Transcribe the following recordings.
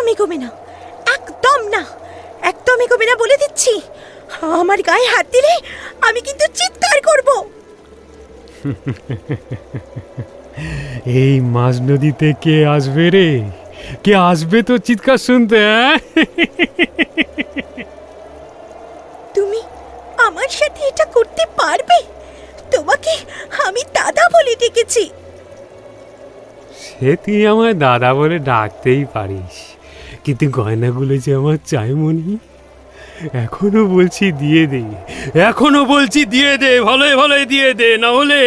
একদম এগোবে না, একদম না, একদম এগোবে না বলে দিচ্ছি। আমার গায়ে হাত দিলে আমি কিন্তু চিৎকার করব। এই মাঝ নদীতে কে আসবে রে? কে আসবে তো চিৎকার শুনতে? তুমি আমার সাথে এটা করতে পারবে? তোমাকে আমি দাদা বলে ডেকেছি। সে তুই আমায় দাদা বলে ডাকতেই পারিস, কিন্তু গয়নাগুলো যে আমার চাই মনি। এখনো বলছি দিয়ে দে, এখনো বলছি দিয়ে দে, ভালোই ভালোই দিয়ে দে, না হলে।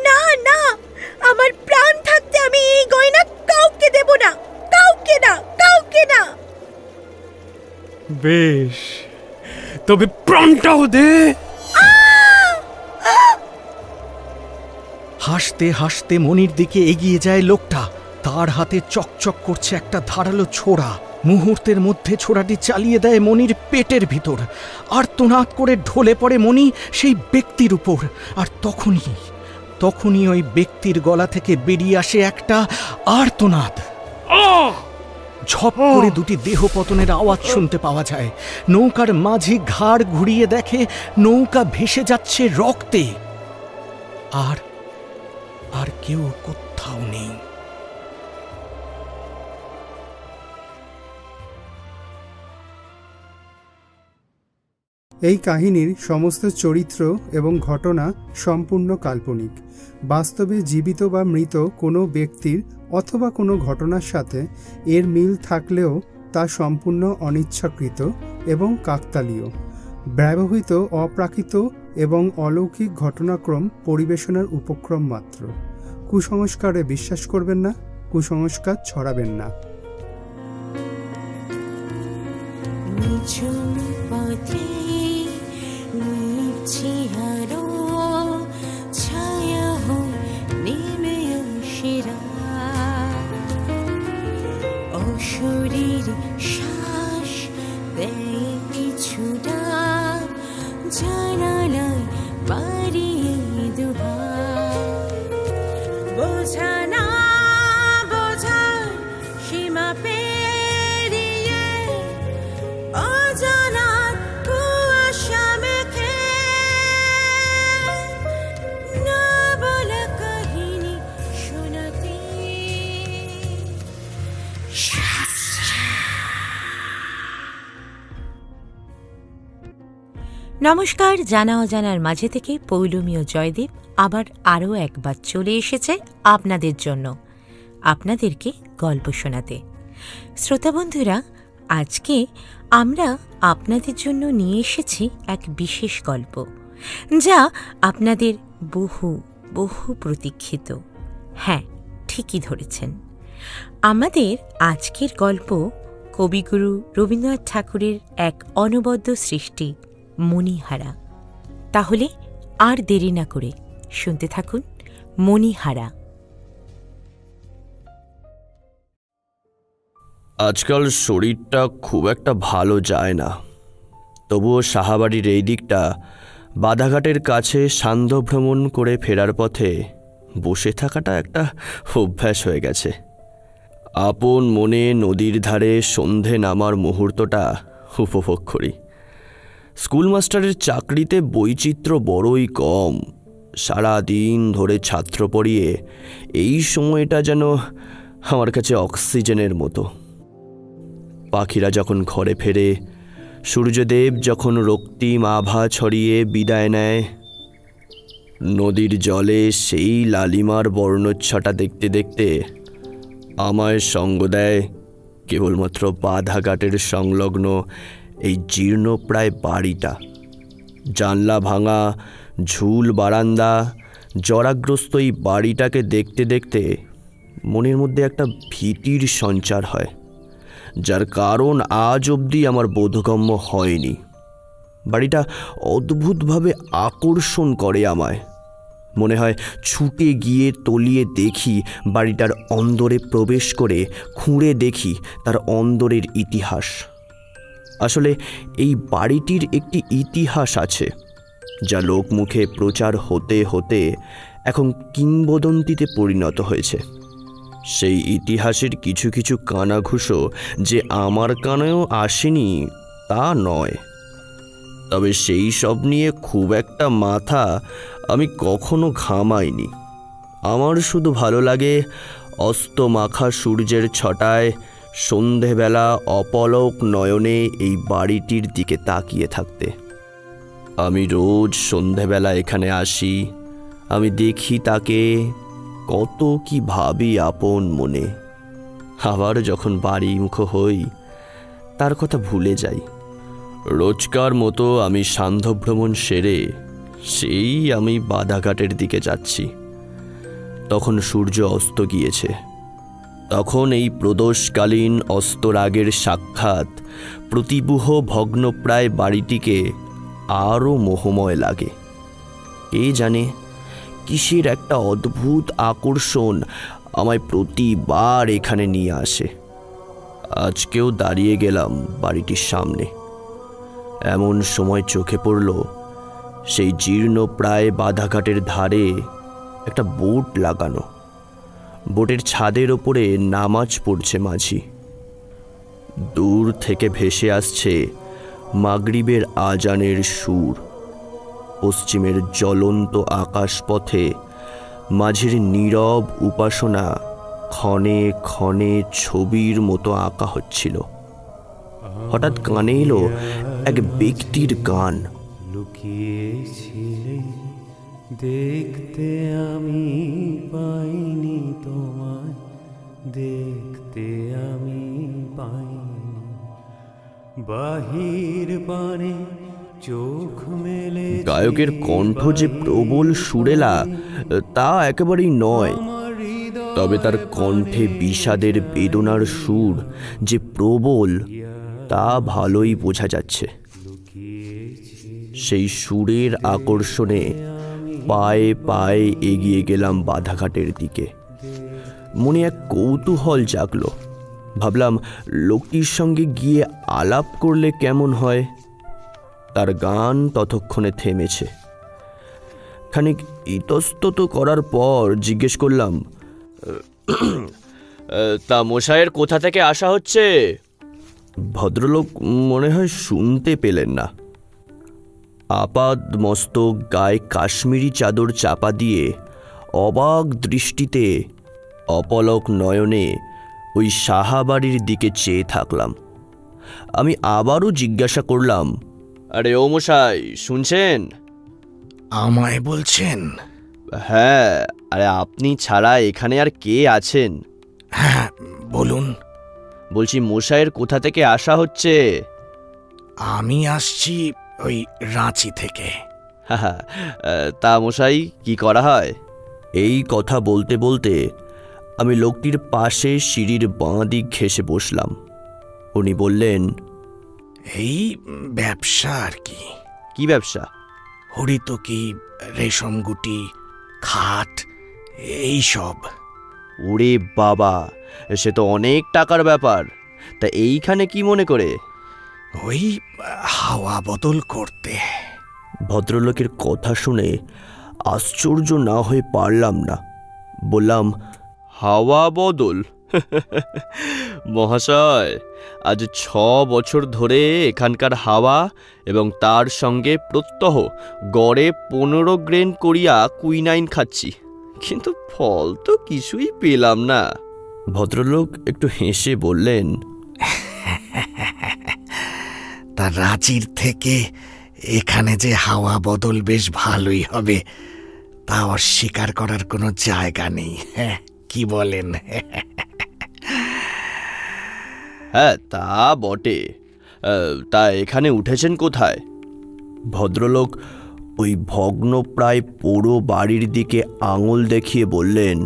না না, আমার প্রাণ থাকতে আমি এই গয়না কাউকে দেব না, কাউকে না, কাউকে না। বেশ, তবে প্রাণটাও দে। হাসতে হাসতে মনির দিকে এগিয়ে যায় লোকটা। তার হাতে চকচক করছে একটা ধারালো ছোরা। মুহূর্তের মধ্যে ছোরাটি চালিয়ে দেয় মনির পেটের ভিতর। আর্তনাদ করে ঢলে পড়ে মনি সেই ব্যক্তির উপর। আর তখনই ওই ব্যক্তির গলা থেকে বেরিয়ে আসে একটা আর্তনাদ। ঝপ করে দুটি দেহ পতনের আওয়াজ শুনতে পাওয়া যায়। নৌকার মাঝি ঘাড় ঘুরিয়ে দেখে নৌকা ভেসে যাচ্ছে রক্তে। আর কেউ কোথাও নেই। এই কাহিনীর সমস্ত চরিত্র এবং ঘটনা সম্পূর্ণ কাল্পনিক। বাস্তবে জীবিত বা মৃত কোনো ব্যক্তির অথবা কোনো ঘটনার সাথে এর মিল থাকলেও তা সম্পূর্ণ অনিচ্ছাকৃত এবং কাকতালীয়। ব্যবহৃত অপ্রাকৃত এবং অলৌকিক ঘটনাক্রম পরিবেশনার উপক্রম মাত্র। কুসংস্কারে বিশ্বাস করবেন না, কুসংস্কার ছড়াবেন না। শরীর শ্বাস দেয় পিছুটা, জানালায় বাড়িয়ে দুহাত। বোঝা না বোঝার সীমা পেরিয়ে অজানা কুয়াশা মেখে না বলা কাহিনী শোনাতে। নমস্কার, জানা অজানার মাঝে থেকে পৌলমী ও জয়দীপ আবার আরও একবার চলে এসেছে আপনাদের জন্য, আপনাদেরকে গল্প শোনাতে। শ্রোতা বন্ধুরা, আজকে আমরা আপনাদের জন্য নিয়ে এসেছি এক বিশেষ গল্প, যা আপনাদের বহু বহু প্রতীক্ষিত। হ্যাঁ, ঠিকই ধরেছেন। আমাদের আজকের গল্প কবিগুরু রবীন্দ্রনাথ ঠাকুরের এক অনবদ্য সৃষ্টি মণিহারা। তাহলে আর দেরি না করে শুনতে থাকুন মণিহারা। আজকাল শরীরটা খুব একটা ভালো যায় না, তবুও সাহাবাড়ির এই দিকটা বাধাঘাটের কাছে সান্ধ্য ভ্রমণ করে ফেরার পথে বসে থাকাটা একটা অভ্যাস হয়ে গেছে। আপন মনে নদীর ধারে সন্ধে নামার মুহূর্তটা উপভোগ করি। স্কুল মাস্টারের চাকরিতে বৈচিত্র্য বড়ই কম। সারা দিন ধরে ছাত্র পড়িয়ে এই সময়টা যেন আমার কাছে অক্সিজেনের মতো। পাখিরা যখন ঘরে ফেরে, সূর্যদেব যখন রক্তিম আভা ছড়িয়ে বিদায় নেয়, নদীর জলে সেই লালিমার বর্ণচ্ছটা দেখতে দেখতে আমায় সঙ্গ দেয় কেবলমাত্র বাধাঘাটের সংলগ্ন এই জীর্ণপ্রায় বাড়িটা। জানলা ভাঙা, ঝুল বারান্দা, জরাগ্রস্ত এই বাড়িটাকে দেখতে দেখতে মনের মধ্যে একটা ভীতির সঞ্চার হয়, যার কারণ আজ অবধি আমার বোধগম্য হয়নি। বাড়িটা অদ্ভুতভাবে আকর্ষণ করে আমায়। মনে হয় ছুটে গিয়ে তলিয়ে দেখি বাড়িটার অন্দরে প্রবেশ করে, খুঁড়ে দেখি তার অন্দরের ইতিহাস। আসলে এই বাড়িটির একটি ইতিহাস আছে, যা লোকমুখে প্রচার হতে হতে এখন কিংবদন্তিতে পরিণত হয়েছে। সেই ইতিহাসের কিছু কিছু কানাঘুষো যে আমার কানেও আসেনি তা নয়, তবে সেই সব নিয়ে খুব একটা মাথা আমি কখনো ঘামাইনি। আমার শুধু ভালো লাগে অস্তমাখা সূর্যের ছটায় সন্ধেবেলা অপলক নয়নে এই বাড়িটির দিকে তাকিয়ে থাকতে। আমি রোজ সন্ধেবেলা এখানে আসি, আমি দেখি তাকে, কত কি ভাবি আপন মনে। আবার যখন বাড়ি মুখ হই তার কথা ভুলে যাই। রোজকার মতো আমি সান্ধ্যভ্রমণ সেরে সেই আমি বাধাঘাটের দিকে যাচ্ছি। তখন সূর্য অস্ত গিয়েছে। তখন এই প্রদোষকালীন অস্তরাগের সাক্ষাৎ প্রতিবুহ ভগ্নপ্রায় বাড়িটিকে আরও মোহময় লাগে। কে জানে কিসের একটা অদ্ভুত আকর্ষণ আমায় প্রতিবার এখানে নিয়ে আসে। আজকেও দাঁড়িয়ে গেলাম বাড়িটির সামনে। এমন সময় চোখে পড়ল সেই জীর্ণ প্রায় বাধাঘাটের ধারে একটা বোট লাগানো। বোটের ছাদের ওপরে নামাজ পড়ছে মাঝি। দূর থেকে ভেসে আসছে মাগরিবের আজানের সুর। পশ্চিমের জ্বলন্ত আকাশপথে মাঝির নীরব উপাসনা ক্ষণে ক্ষণে ছবির মতো আঁকা হচ্ছিল। হঠাৎ কানে এলো এক ব্যক্তির গান। লুকিয়েছিলে দেখতে আমি পাইনি তোমায়, দেখতে আমি পাইনি, বাহির পানে চোখ মেলে। গায়কের কণ্ঠ যে প্রবল সুরেলা তা একেবারেই নয়, তবে তার কণ্ঠে বিষাদের বেদনার সুর যে প্রবল তা ভালোই বোঝা যাচ্ছে। সেই সুরের আকর্ষণে পায়ে পায়ে এগিয়ে গেলাম বাধাঘাটের দিকে। মনে এক কৌতূহল জাগলো। ভাবলাম লোকটির সঙ্গে গিয়ে আলাপ করলে কেমন হয়। তার গান ততক্ষণে থেমেছে। খানিক ইতস্তত করার পর জিজ্ঞেস করলাম, তা মশাইয়ের কোথা থেকে আসা হচ্ছে? ভদ্রলোক মনে হয় শুনতে পেলেন না। আপাদ মস্তক গায়ে কাশ্মীরি চাদর চাপা দিয়ে অবাক দৃষ্টিতে অপলক নয়নে ওই সাহাবাড়ির দিকে চেয়ে থাকলাম। আমি আবারও জিজ্ঞাসা করলাম, আরে ও মশাই শুনছেন? আমায় বলছেন? হ্যাঁ, আরে আপনি ছাড়া এখানে আর কে আছেন? হ্যাঁ বলুন। বলছি মশাইয়ের কোথা থেকে আসা হচ্ছে? আমি আসছি ওই রাঁচি থেকে। তা মশাই কি করা হয়? এই কথা বলতে বলতে আমি লোকটির পাশে সিঁড়ির বাঁ দিক ঘেঁষে বসলাম। উনি বললেন, এই ব্যবসা আর কি। কি ব্যবসা? হরিতকি, রেশম গুটি, খাট, এই সব। ওরে বাবা, সে তো অনেক টাকার ব্যাপার। তা এইখানে কি মনে করে? ওই হাওয়া বদল করতে। ভদ্রলোকের কথা শুনে আশ্চর্য না হয়ে পারলাম না। বললাম, হাওয়া বদল? মহাশয়, আজ 6 বছর ধরে এখানকার হাওয়া এবং তার সঙ্গে প্রত্যহ গড়ে 15 গ্রেন করিয়া কুইনাইন খাচ্ছি, কিন্তু ফল তো কিছুই পেলাম না। ভদ্রলোক একটু হেসে বললেন, তা রাঁচির থেকে এখানে যে হাওয়া বদল বেশ ভালোই হবে তা অস্বীকার করার কোনো জায়গা নেই। হ্যাঁ, কি বলেন? হ্যাঁ তা বটে। তা এখানে উঠেছেন কোথায়? ভদ্রলোক ওই ভগ্নপ্রায় পোড়ো বাড়ির দিকে আঙুল দেখিয়ে বললেন,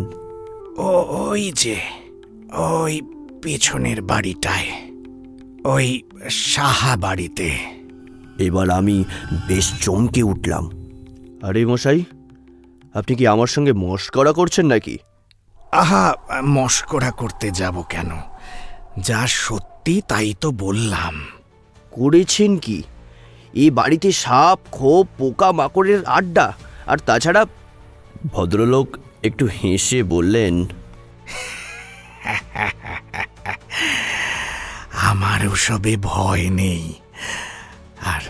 ওই যে ওই পেছনের বাড়িটায়, ওই সাহা বাড়িতে। এবার আমি বেশ চমকে উঠলাম। আরে মশাই, আপনি কি আমার সঙ্গে মশকরা করছেন নাকি? আহা, মশকরা করতে যাব কেন? যা সত্যি তাই তো বললাম। করেছেন কি? এই বাড়িতে সাপ, খোপ, পোকা মাকড়ের আড্ডা, আর তাছাড়া। ভদ্রলোক একটু হেসে বললেন, আমার ওসবে ভয় নেই। আর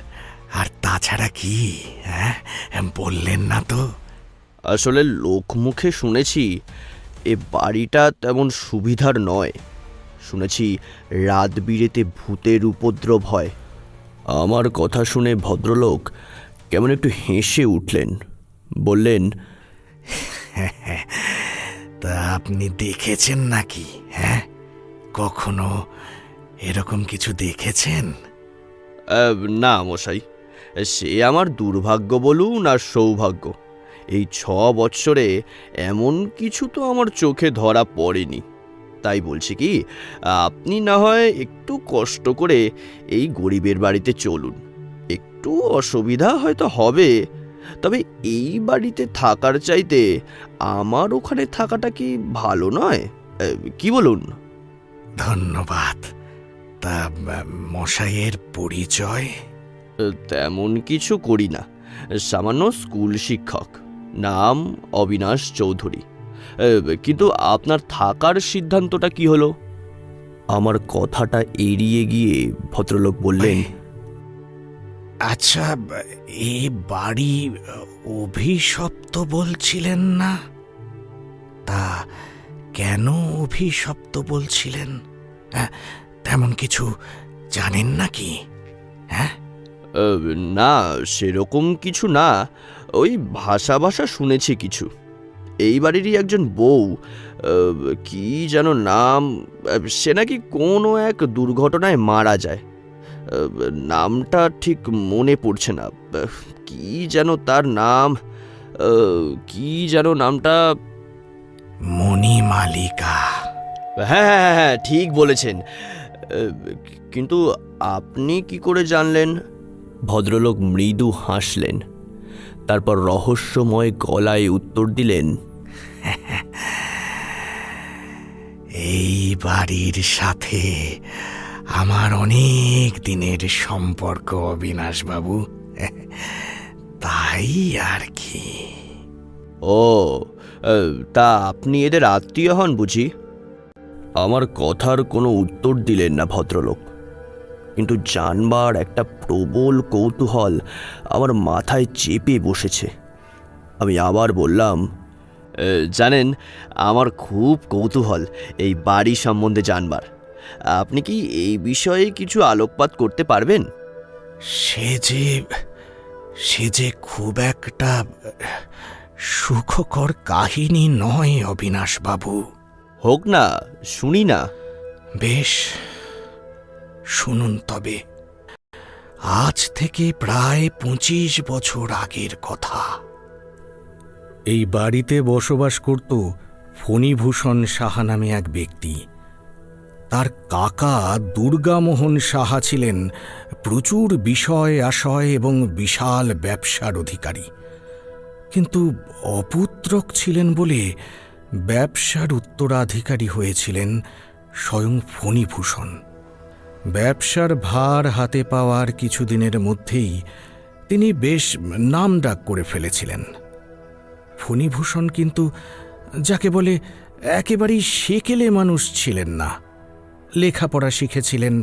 আর তাছাড়া কি, হ্যাঁ, বললেন না তো? আসলে লোকমুখে শুনেছি এ বাড়িটা তেমন সুবিধার নয়। শুনেছি রাত বিরেতে ভূতের উপদ্রব হয়। আমার কথা শুনে ভদ্রলোক কেমন একটু হেসে উঠলেন, বললেন, তা আপনি দেখেছেন নাকি? হ্যাঁ, কখনো এরকম কিছু দেখেছেন? না মশাই, সে আমার দুর্ভাগ্য বলুন আর সৌভাগ্য, এই 6 বৎসরে এমন কিছু তো আমার চোখে ধরা পড়েনি। তাই বলছি কি, আপনি না হয় একটু কষ্ট করে এই গরিবের বাড়িতে চলুন। একটু অসুবিধা হয়তো হবে, তবে এই বাড়িতে থাকার চাইতে আমার ওখানে থাকাটা কি ভালো নয়? কি বলুন? ধন্যবাদ। তা মশাইয়ের পরিচয়? তেমন কিছু করি না, সামান্য স্কুল শিক্ষক, নাম অবিনাশ চৌধুরী। কিন্তু আপনার থাকার সিদ্ধান্তটা কি হলো? আমার কথাটা এড়িয়ে গিয়ে ভদ্রলোক বললেন, আচ্ছা, এ বাড়ি অভিশপ্ত বলছিলেন না? তা কেন অভিশপ্ত বলছিলেন? তেমন কিছু জানেন নাকি? হ্যাঁ, না সেরকম কিছু না, ওই ভাষা ভাষা শুনেছি কিছু। এই বাড়িরই একজন বউ, কি যেন নাম, সে নাকি কোনো এক দুর্ঘটনায় মারা যায়। নামটা ঠিক মনে পড়ছে না, কি যেন তার নাম, কি যেন নামটা। মণিমালিকা। হ্যাঁ হ্যাঁ হ্যাঁ, ঠিক বলেছেন। কিন্তু আপনি কি করে জানলেন? ভদ্রলোক মৃদু হাসলেন, তারপর রহস্যময় গলায় উত্তর দিলেন, এই বাড়ির সাথে আমার অনেক দিনের সম্পর্ক অবিনাশবাবু, তাই আর কি। ও, তা আপনি এদের আত্মীয় হন বুঝি? আমার কথার কোনো উত্তর দিলেন না ভদ্রলোক, কিন্তু জানবার একটা প্রবল কৌতূহল আমার মাথায় চেপে বসেছে। আমি আবার বললাম, জানেন, আমার খুব কৌতূহল এই বাড়ি সম্বন্ধে জানবার। আপনি কি এই বিষয়ে কিছু আলোকপাত করতে পারবেন? সে যে খুব একটা সুখকর কাহিনী নয় অবিনাশবাবু। হোক না, শুনি না। বেশ, শুনুন তবে। আজ থেকে প্রায় 25 বছর আগের কথা। এই বাড়িতে বসবাস করত ফণীভূষণ সাহা নামে এক ব্যক্তি। তার কাকা দুর্গামোহন সাহা ছিলেন প্রচুর বিষয় আশয় এবং বিশাল ব্যবসার অধিকারী, কিন্তু অপুত্রক ছিলেন বলে ব্যবসার উত্তরাধিকারী হয়েছিলেন স্বয়ং ফণীভূষণ। ব্যবসার ভার হাতে পাওয়ার কিছুদিনের মধ্যেই তিনি বেশ নামডাক করে ফেলেছিলেন। ফণীভূষণ কিন্তু যাকে বলে একেবারেই সেকেলে মানুষ ছিলেন না। লেখাপড়া শিখেছিলেন,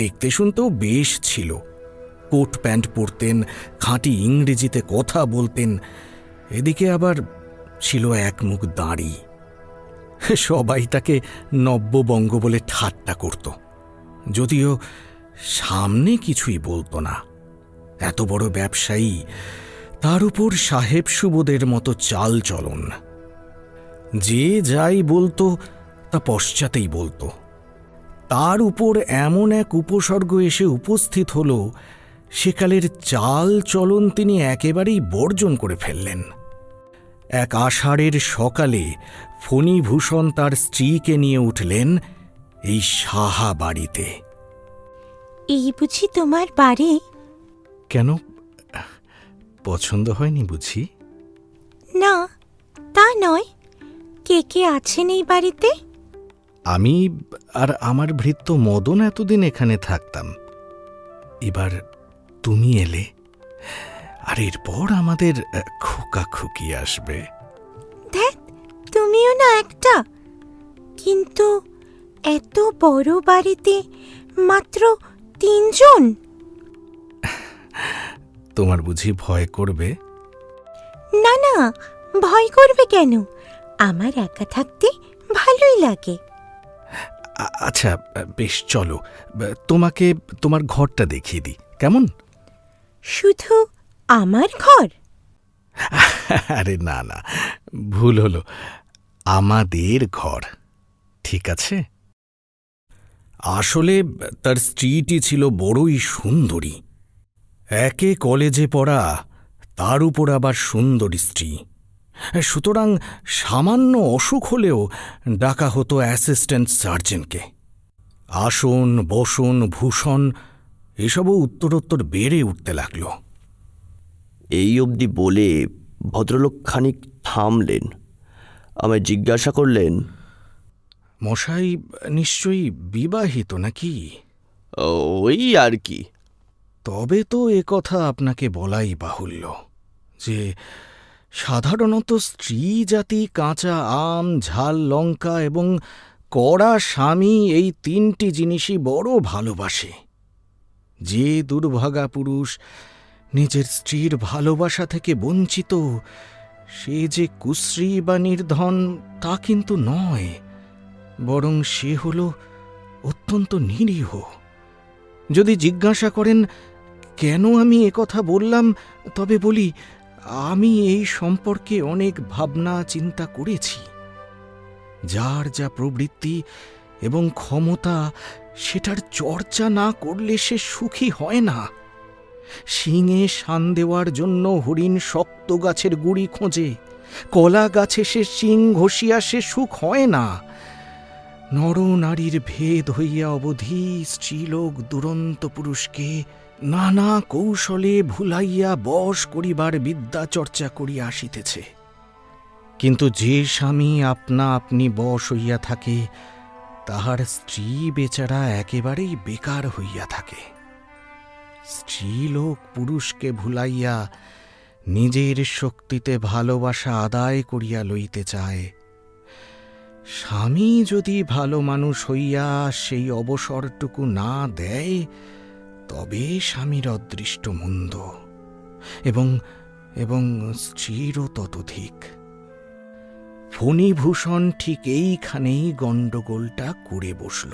দেখতে শুনতেও বেশ ছিল। কোট প্যান্ট পরতেন, খাঁটি ইংরেজিতে কথা বলতেন, এদিকে আবার ছিল এক মুখ দাড়ি। সবাই তাকে নব্যবঙ্গ বলে ঠাট্টা করত, যদিও সামনে কিছুই বলতো না। এত বড় ব্যবসায়ী, তার উপর সাহেব সুবোধের মতো চাল চলন। যে যাই বলতো তা পশ্চাতেই বলতো। তার উপর এমন এক উপসর্গ এসে উপস্থিত হল, সেকালের চাল চলন তিনি একেবারেই বর্জন করে ফেললেন। এক আষাঢ়ের সকালে ফণীভূষণ তার স্ত্রীকে নিয়ে উঠলেন এই সাহা বাড়িতে। এই বুঝি তোমার বাড়ি? কেন, পছন্দ হয়নি বুঝি? না, তা নয়। কে কে আছেন এই বাড়িতে? আমি আর আমার ভৃত্য মদন এতদিন এখানে থাকতাম। এবার তুমি এলে, আর এরপর আমাদের খোকা খুকি আসবে। ধ্যাৎ, তুমিও না একটা। কিন্তু এত বড় বাড়িতে মাত্র 3 জন। তোমার বুঝি ভয় করবে? না না, ভয় করবে কেন? আমার একা থাকতে ভালোই লাগে। আচ্ছা বেশ, চলো তোমাকে তোমার ঘরটা দেখিয়ে দিই, কেমন? শুধু আমার ঘর? আরে না না, ভুল হলো, আমাদের ঘর, ঠিক আছে? আসলে তার স্ত্রীটি ছিল বড়ই সুন্দরী, একে কলেজে পড়া, তার উপর আবার সুন্দরী স্ত্রী। সুতরাং সামান্য অসুখ হলেও ডাকা হতো অ্যাসিস্ট্যান্ট সার্জেনকে। আসন বসন ভূষণ এসবও উত্তরোত্তর বেড়ে উঠতে লাগল। এই অবধি বলে ভদ্রলোক খানিক থামলেন, আমায় জিজ্ঞাসা করলেন, মশাই নিশ্চয়ই বিবাহিত নাকি? ওই আর কি। তবে তো এ কথা আপনাকে বলাই বাহুল্য যে সাধারণত স্ত্রী জাতি কাঁচা আম, ঝাল লঙ্কা এবং কড়া স্বামী এই 3টি জিনিসই বড় ভালোবাসে। যে দুর্ভাগা পুরুষ নিজের স্ত্রীর ভালোবাসা থেকে বঞ্চিত, সে যে কুশ্রী বা নির্ধন তা কিন্তু নয়, বরং সে হল অত্যন্ত নিরীহ। যদি জিজ্ঞাসা করেন কেন আমি একথা বললাম, তবে বলি আমি এই সম্পর্কে অনেক ভাবনা চিন্তা করেছি। যার যা প্রবৃত্তি এবং ক্ষমতা, সেটার চর্চা না করলে সে সুখী হয় না। শিঙে শান দেওয়ার জন্য হরিণ শক্ত গাছের গুড়ি খোঁজে, কলা গাছে সে শিং ঘষিয়া সে সুখ হয় না। নর নারীর ভেদ হইয়া অবধি স্ত্রীলোক দুরন্ত পুরুষকে নানা কৌশলে ভুলাইয়া বশ করিবার বিদ্যা চর্চা করিয়া আসিতেছে। কিন্তু যে স্বামী আপনা আপনি বশ হইয়া থাকে, তাহার স্ত্রী বেচারা একেবারেই বেকার হইয়া থাকে। স্ত্রীলোক পুরুষকে ভুলাইয়া নিজের শক্তিতে ভালোবাসা আদায় করিয়া লইতে চায়। স্বামী যদি ভালো মানুষ হইয়া সেই অবসরটুকু না দেয়, তবে স্বামীর অদৃষ্ট মন্দ, এবং স্ত্রীরও ততোধিক। ফণিভূষণ ঠিক এইখানেই গণ্ডগোলটা করে বসল।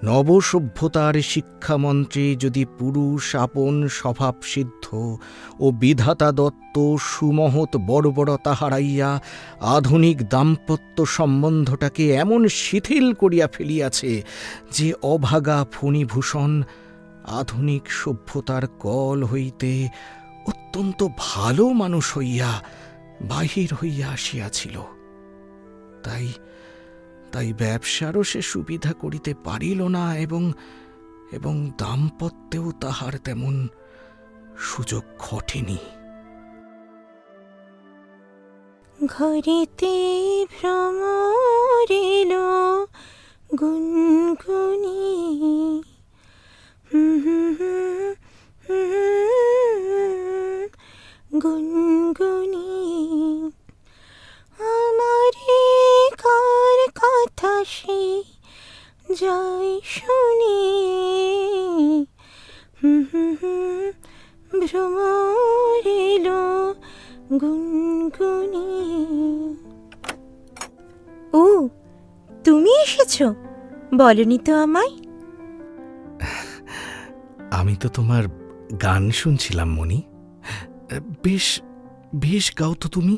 নবসভ্যতার শিক্ষামন্ত্রে যদি পুরুষ আপন স্বভাবসিদ্ধ ও বিধাতা দত্ত সুমহৎ বর্বরতা হারাইয়া আধুনিক দাম্পত্য সম্বন্ধটাকে এমন শিথিল করিয়া ফেলিয়াছে যে অভাগা ফণিভূষণ আধুনিক সভ্যতার কল হইতে অত্যন্ত ভালো মানুষ হইয়া বাহির হইয়া আসিয়াছিল, তাই ব্যবসারও সে সুবিধা করিতে পারিল না, এবং দাম্পত্যেও তাহার তেমন সুযোগ ঘটেনি। ঘরেতে ভ্রমর এলো গুনগুনি, গুনগুনি। আমারে কার কথা সে যাই শুনি, ভ্রমর এলো গুনগুনি। ও, তুমি এসেছো? বলনি তো আমায়। আমি তো তোমার গান শুনছিলাম মণি। বেশ বেশ গাও তো তুমি।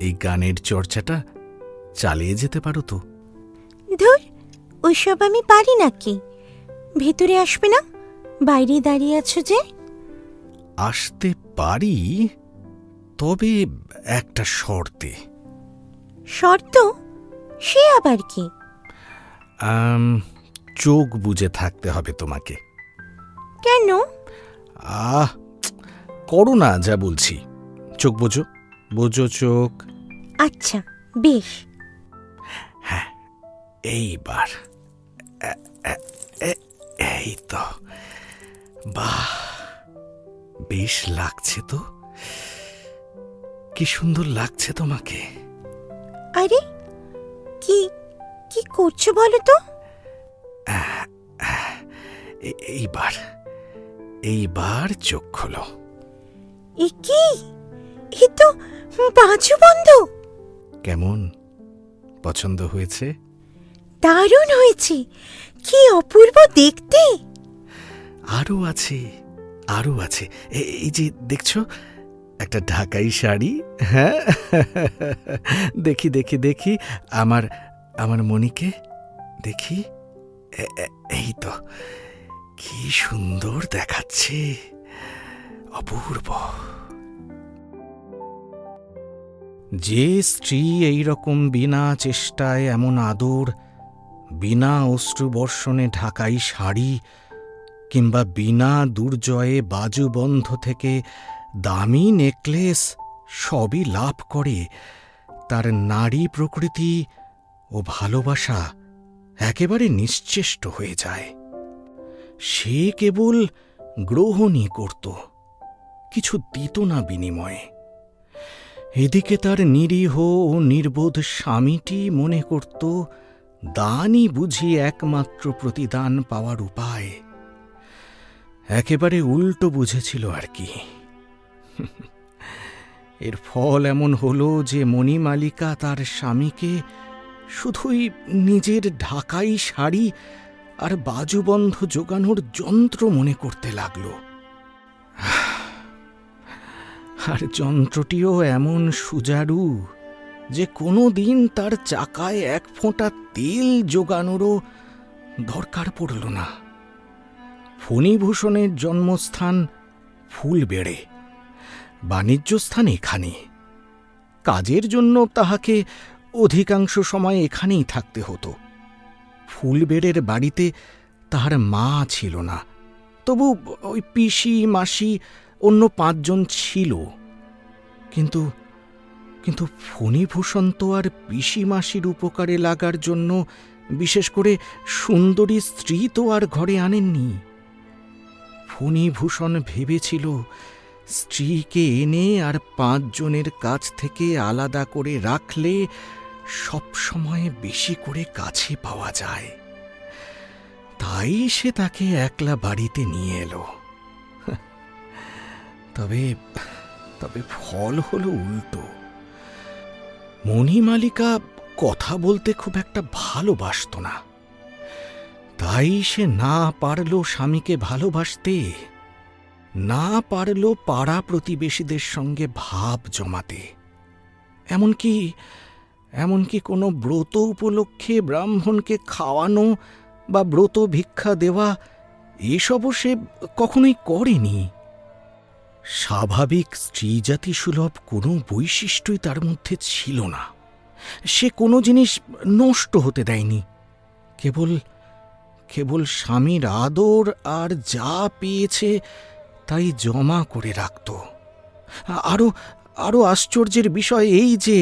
এই গানের চর্চাটা চালিয়ে যেতে পারো তো? ধুর, ওইসব আমি পারি নাকি। ভেতরে আসবে না? বাইরে দাঁড়িয়ে আছো যে। আসতে পারি, তবে একটা শর্তে। শর্ত? সে আবার কি? চোখ বুজে থাকতে হবে তোমাকে। কেন? করো না যা বলছি। চোখ বোঝো, বোঝো চোখ। আচ্ছা বেশ। হ্যাঁ, এইবার এই তো, বাহ, বেশ লাগছে তো। কি সুন্দর লাগছে তোমাকে। আরে, কি করছো বলো তো? এইবার চোখ খোলো। এ কি? এ তো বাজু বন্ধ। কেমন পছন্দ হয়েছে? দারুণ হয়েছে, কি অপূর্ব দেখতে। আরও আছে, আরও আছে। এই যে দেখছো, একটা ঢাকাই শাড়ি। হ্যাঁ, দেখি দেখি দেখি আমার মনিকে দেখি। এই তো, কি সুন্দর দেখাচ্ছে, অপূর্ব। যে স্ত্রী এই রকম বিনা চেষ্টায় এমন আদর, বিনা অশ্রুবর্ষণে ঢাকাই শাড়ি, কিংবা বিনা দুর্জয়ে বাজুবন্ধ থেকে দামি নেকলেস সবই লাভ করে, তার নারী প্রকৃতি ও ভালোবাসা একেবারে নিশ্চেষ্ট হয়ে যায়। সে কেবল গ্রহণই করত, কিছু দিত না বিনিময়ে। এদিকে তার নিরীহ ও নির্বোধ স্বামীটি মনে করত দানই বুঝি একমাত্র প্রতিদান পাওয়ার উপায়। একেবারে উল্টো বুঝেছিল আর কি। এর ফল এমন হল যে মণিমালিকা তার স্বামীকে শুধুই নিজের ঢাকাই শাড়ি আর বাজুবন্ধ জোগানোর যন্ত্র মনে করতে লাগল। আর যন্ত্রটিও এমন সুচারু যে কোনো দিন তার চাকায় এক ফোঁটা তেল জোগানোরও দরকার পড়ল না। ফণিভূষণের জন্মস্থান ফুলবেড়ে, বাণিজ্যস্থান এখানে। কাজের জন্য তাহাকে অধিকাংশ সময় এখানেই থাকতে হতো। ফুলবেড়ের বাড়িতে তাহার মা ছিল না, তবু ওই পিসি মাসি অন্য 5 জন ছিল। কিন্তু কিন্তু ফণিভূষণ তো আর পিসি মাসির উপকারে লাগার জন্য বিশেষ করে সুন্দরী স্ত্রী তো আর ঘরে আনেননি। ফণিভূষণ ভেবেছিল স্ত্রীকে এনে আর 5 জনের কাছ থেকে আলাদা করে রাখলে সব সময় বেশি করে কাছে পাওয়া যায়। তাই সে তাকে একলা বাড়িতে নিয়ে এলো। তবে ফল হলো উল্টো। মণিমালিকা কথা বলতে খুব একটা ভালোবাসত না, তাই সে না পারল স্বামীকে ভালোবাসতে, না পারল পাড়া প্রতিবেশীদের সঙ্গে ভাব জমাতে। এমনকি কোনো ব্রত উপলক্ষে ব্রাহ্মণকে খাওয়ানো বা ব্রত ভিক্ষা দেওয়া এসবও সে কখনোই করেনি। স্বাভাবিক স্ত্রীজাতি সুলভ কোনো বৈশিষ্ট্যই তার মধ্যে ছিল না। সে কোনো জিনিস নষ্ট হতে দেয়নি, কেবল স্বামীর আদর আর যা পেয়েছে তাই জমা করে রাখত। আরও আশ্চর্যের বিষয় এই যে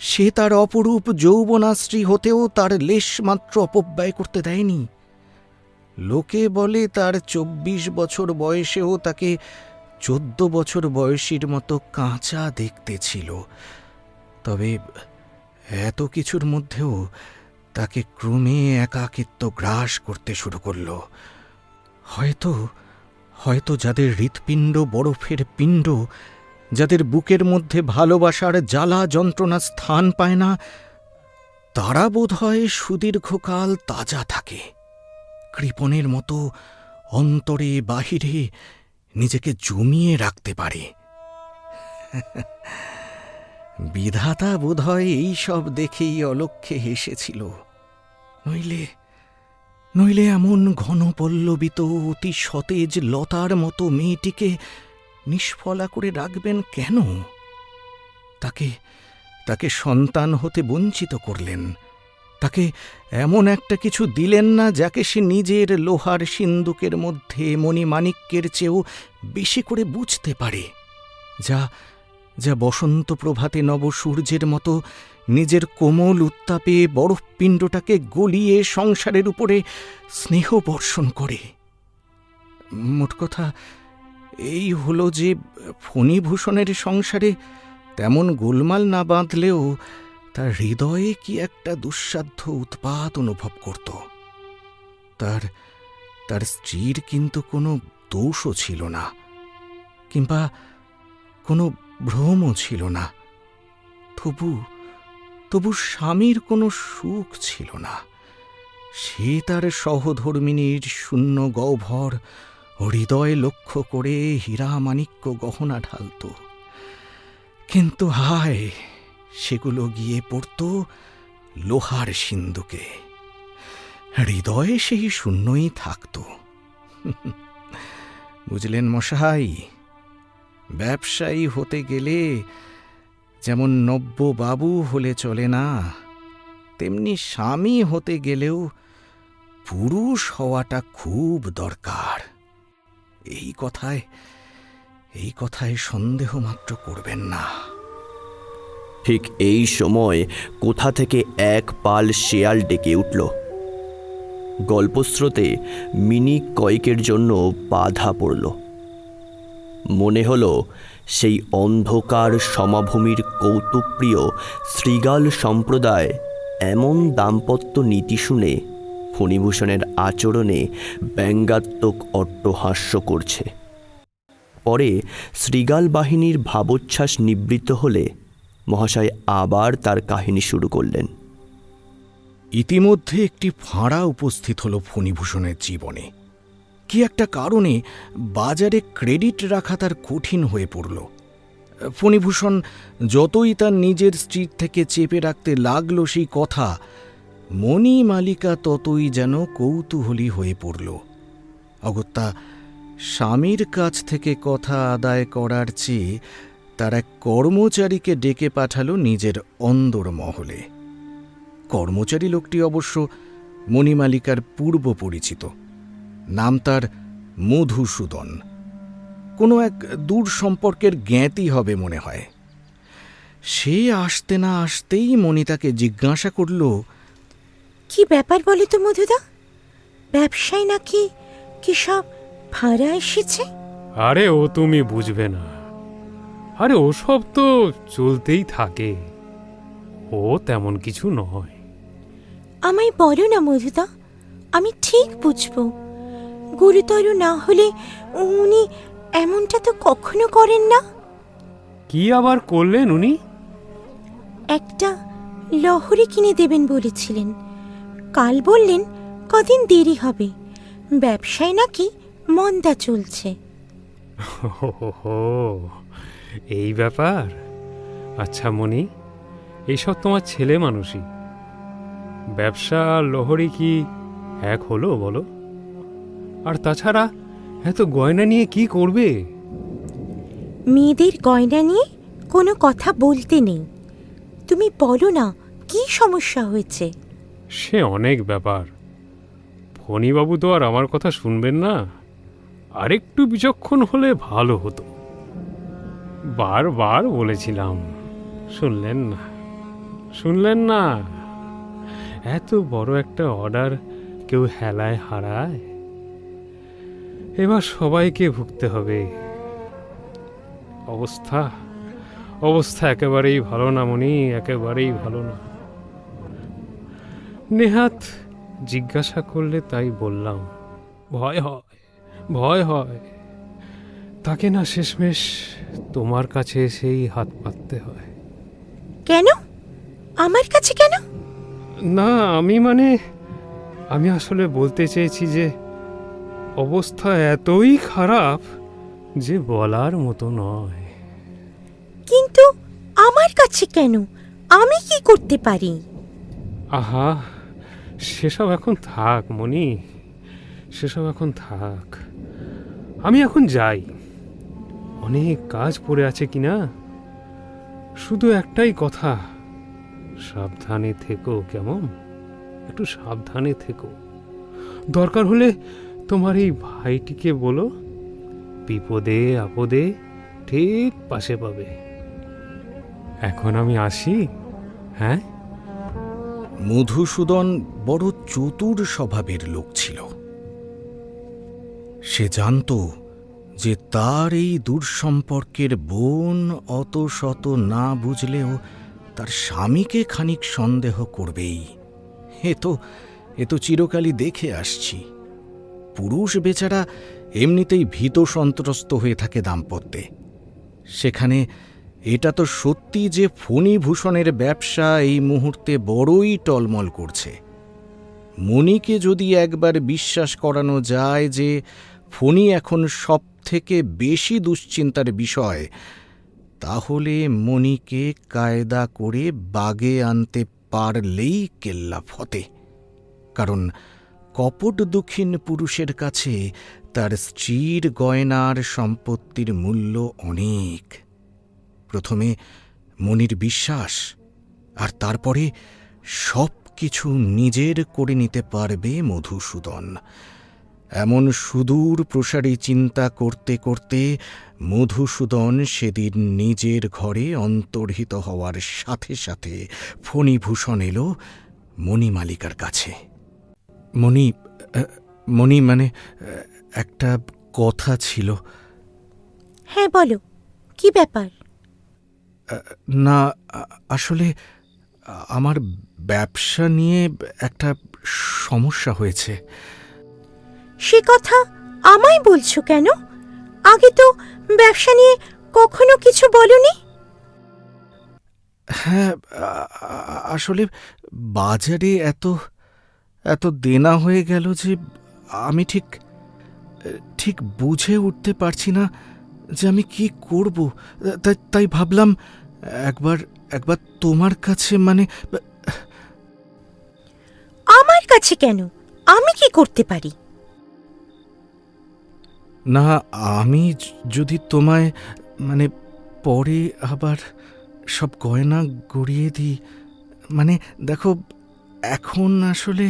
সে তার অপরূপ যৌবনাশ্রী হতেও তার লেশমাত্র অপব্যয় করতে দেয়নি। লোকে বলে তার 24 বছর বয়সেও তাকে 14 বছর বয়সীর মতো কাঁচা দেখতে ছিল। তবে এত কিছুর মধ্যেও তাকে ক্রমে একাকিত্ব গ্রাস করতে শুরু করল। হয়তো যাদের হৃৎপিণ্ড বরফের পিণ্ড, যাদের বুকের মধ্যে ভালোবাসার জ্বালা যন্ত্রণা স্থান পায় না, তারা বোধহয় সুদীর্ঘকাল তাজা থাকে, কৃপণের মতো অন্তরে বাহিরে নিজেকে জমিয়ে রাখতে পারে। বিধাতা বোধহয় এই সব দেখেই অলক্ষ্যে হেসেছিল। নইলে এমন ঘনপল্লবিত অতি সতেজ লতার মতো মেয়েটিকে নিষ্ফলা করে রাখবেন কেন? তাকে সন্তান হতে বঞ্চিত করলেন, তাকে এমন একটা কিছু দিলেন না যাকে সে নিজের লোহার সিন্দুকের মধ্যে মণিমাণিক্যের চেয়েও বেশি করে বুঝতে পারে, যা বসন্ত প্রভাতে নবসূর্যের মতো নিজের কোমল উত্তাপে বরফপিণ্ডটাকে গলিয়ে সংসারের উপরে স্নেহ বর্ষণ করে। মোট কথা এই হল যে ফণিভূষণের সংসারে তেমন গোলমাল না বাঁধলেও তার হৃদয়ে কি একটা দুঃসাধ্য উৎপাত অনুভব করত। তার তার স্ত্রীর কিন্তু কোনো দোষও ছিল না, কিংবা কোনো ভ্রমও ছিল না। তবু স্বামীর কোনো সুখ ছিল না। সে তার সহধর্মিণীর শূন্য গহ্বর হৃদয় লক্ষ্য করে হীরা মাণিক্য গহনা ঢালত, কিন্তু হায়, সেগুলো গিয়ে পড়ত লোহার সিন্দুকে। হৃদয়ে সেই শূন্যই থাকত। বুঝলেন মশাই, ব্যবসায়ী হতে গেলে যেমন নব্যবাবু হলে চলে না, তেমনি স্বামী হতে গেলেও পুরুষ হওয়াটা খুব দরকার। এই কথায় সন্দেহ মাত্র করবেন না। ঠিক এই সময় কোথা থেকে এক পাল শেয়াল ডেকে উঠল। গল্পস্রোতে মিনিট কয়েকের জন্য বাধা পড়ল। মনে হলো সেই অন্ধকার সমাভূমির কৌতুকপ্রিয় শৃগাল সম্প্রদায় এমন দাম্পত্য নীতি শুনে ফণিভূষণের আচরণে ব্যঙ্গাত্মক অট্টহাস্য করছে। পরে শৃগাল বাহিনীর ভাবোচ্ছ্বাস নিবৃত্ত হলে মহাশয় আবার তার কাহিনী শুরু করলেন। ইতিমধ্যে একটি ফাঁড়া উপস্থিত হল ফণিভূষণের জীবনে। কি একটা কারণে বাজারে ক্রেডিট রাখা তার কঠিন হয়ে পড়ল। ফণিভূষণ যতই তার নিজের স্ত্রীর থেকে চেপে রাখতে লাগল সেই কথা, মণিমালিকা ততই যেন কৌতূহলী হয়ে পড়ল। অগত্যা স্বামীর কাছ থেকে কথা আদায় করার চেয়ে তার এক কর্মচারীকে ডেকে পাঠালো নিজের অন্দর মহলে। কর্মচারী লোকটি অবশ্য মণিমালিকার পূর্ব পরিচিত। নাম তার মধুসূদন। কোনো এক দূর সম্পর্কের জ্ঞাতি হবে মনে হয়। সে আসতে না আসতেই মণি তাকে জিজ্ঞাসা করল, কি ব্যাপার বলে তো মধুদা? ব্যবসায় নাকি কি সব ভাড়া এসেছে? আরে ও তুমি বুঝবে না, আরে ওসব তো চলতেই থাকে, ও তেমন কিছু নয়। আমায় বলো না মধুদা, আমি ঠিক বুঝবো। গুরুতর না হলে উনি এমনটা তো কখনো করেন না। কি আবার করলেন উনি? একটা লহরি কিনে দেবেন বলেছিলেন, কাল বললেন কদিন দেরি হবে, ব্যবসায় নাকি মন্দা চলছে। হো, এই ব্যাপার। আচ্ছা মণি, এইসব তোমার ছেলে মানুষই। ব্যবসা আর লহরি কি এক হলো বলো? আর তাছাড়া এত গয়না নিয়ে কি করবে? মেয়েদের গয়না নিয়ে কোনো কথা বলতে নেই। তুমি বলো না কি সমস্যা হয়েছে? সে অনেক ব্যাপার। ফণিবাবু তো আর আমার কথা শুনবেন না। আরেকটু বিচক্ষণ হলে ভালো হতো। বারবার বলেছিলাম, শুনলেন না। এত বড় একটা অর্ডার কেউ হেলায় হারায়? এবার সবাইকে ভুগতে হবে। অবস্থা একেবারেই ভালো না মনি, একেবারেই ভালো না। নেহাত জিজ্ঞাসা করলে তাই বললাম। ভয় হয় তাকে না শেষমেশ তোমার কাছে এসেই হাত পাততে হয়। কেন? আমার কাছে কেন? না, আমি আসলে বলতে চেয়েছি যে অবস্থা এতই খারাপ যে বলার মতো নয়। কিন্তু আমার কাছে কেন? আমি কি করতে পারি? আহা, সেসব এখন থাক মনি, সেসব এখন থাক। আমি এখন যাই, অনেক কাজ পড়ে আছে কিনা। শুধু একটাই কথা, সাবধানে থেকো, কেমন? একটু সাবধানে থেকো। দরকার হলে তোমার এই ভাইটিকে বলো, বিপদে আপদে ঠিক পাশে পাবে। এখন আমি আসি, হ্যাঁ? মধুসূদন বড় চতুর স্বভাবের লোক ছিল। সে জানত যে তার এই দূরসম্পর্কের বোন অত শত না বুঝলেও তার স্বামীকে খানিক সন্দেহ করবেই। এ তো চিরকালই দেখে আসছি। পুরুষ বেচারা এমনিতেই ভীত সন্ত্রস্ত হয়ে থাকে দাম্পত্যে। সেখানে এটা তো সত্যি যে ফণীভূষণের ব্যবসা এই মুহূর্তে বড়ই টলমল করছে। মণিকে যদি একবার বিশ্বাস করানো যায় যে ফণী এখন সব থেকে বেশি দুশ্চিন্তার বিষয়, তাহলে মণিকে কায়দা করে বাগে আনতে পারলেই কেল্লা ফতে। কারণ কপট দুঃখীন পুরুষের কাছে তার স্ত্রীর গয়নার সম্পত্তির মূল্য অনেক। প্রথমে মনির বিশ্বাস, আর তারপরে সব কিছু নিজের করে নিতে পারবে মধুসূদন। এমন সুদূর প্রসারী চিন্তা করতে করতে মধুসূদন সেদিন নিজের ঘরে অন্তর্হিত হওয়ার সাথে সাথে ফণীভূষণ এলো মণিমালিকার কাছে। মণি মানে একটা কথা ছিল। হ্যাঁ বলো, কি ব্যাপার? না, আসলে আমার ব্যবসা নিয়ে একটা সমস্যা হয়েছে। সে কথা আমায় বলছো কেন? আগে তো ব্যবসা নিয়ে কখনো কিছু বলনি। হ্যাঁ, আসলে বাজারে এত দেনা হয়ে গেল যে আমি ঠিক বুঝে উঠতে পারছি না যে আমি কি করব। তাই ভাবলাম একবার তোমার কাছে, মানে আমার কাছে কেন? আমি কি করতে পারি? না, আমি যদি তোমায় মানে পরে আবার সব গয়না গড়িয়ে দিই, মানে দেখো, এখন আসলে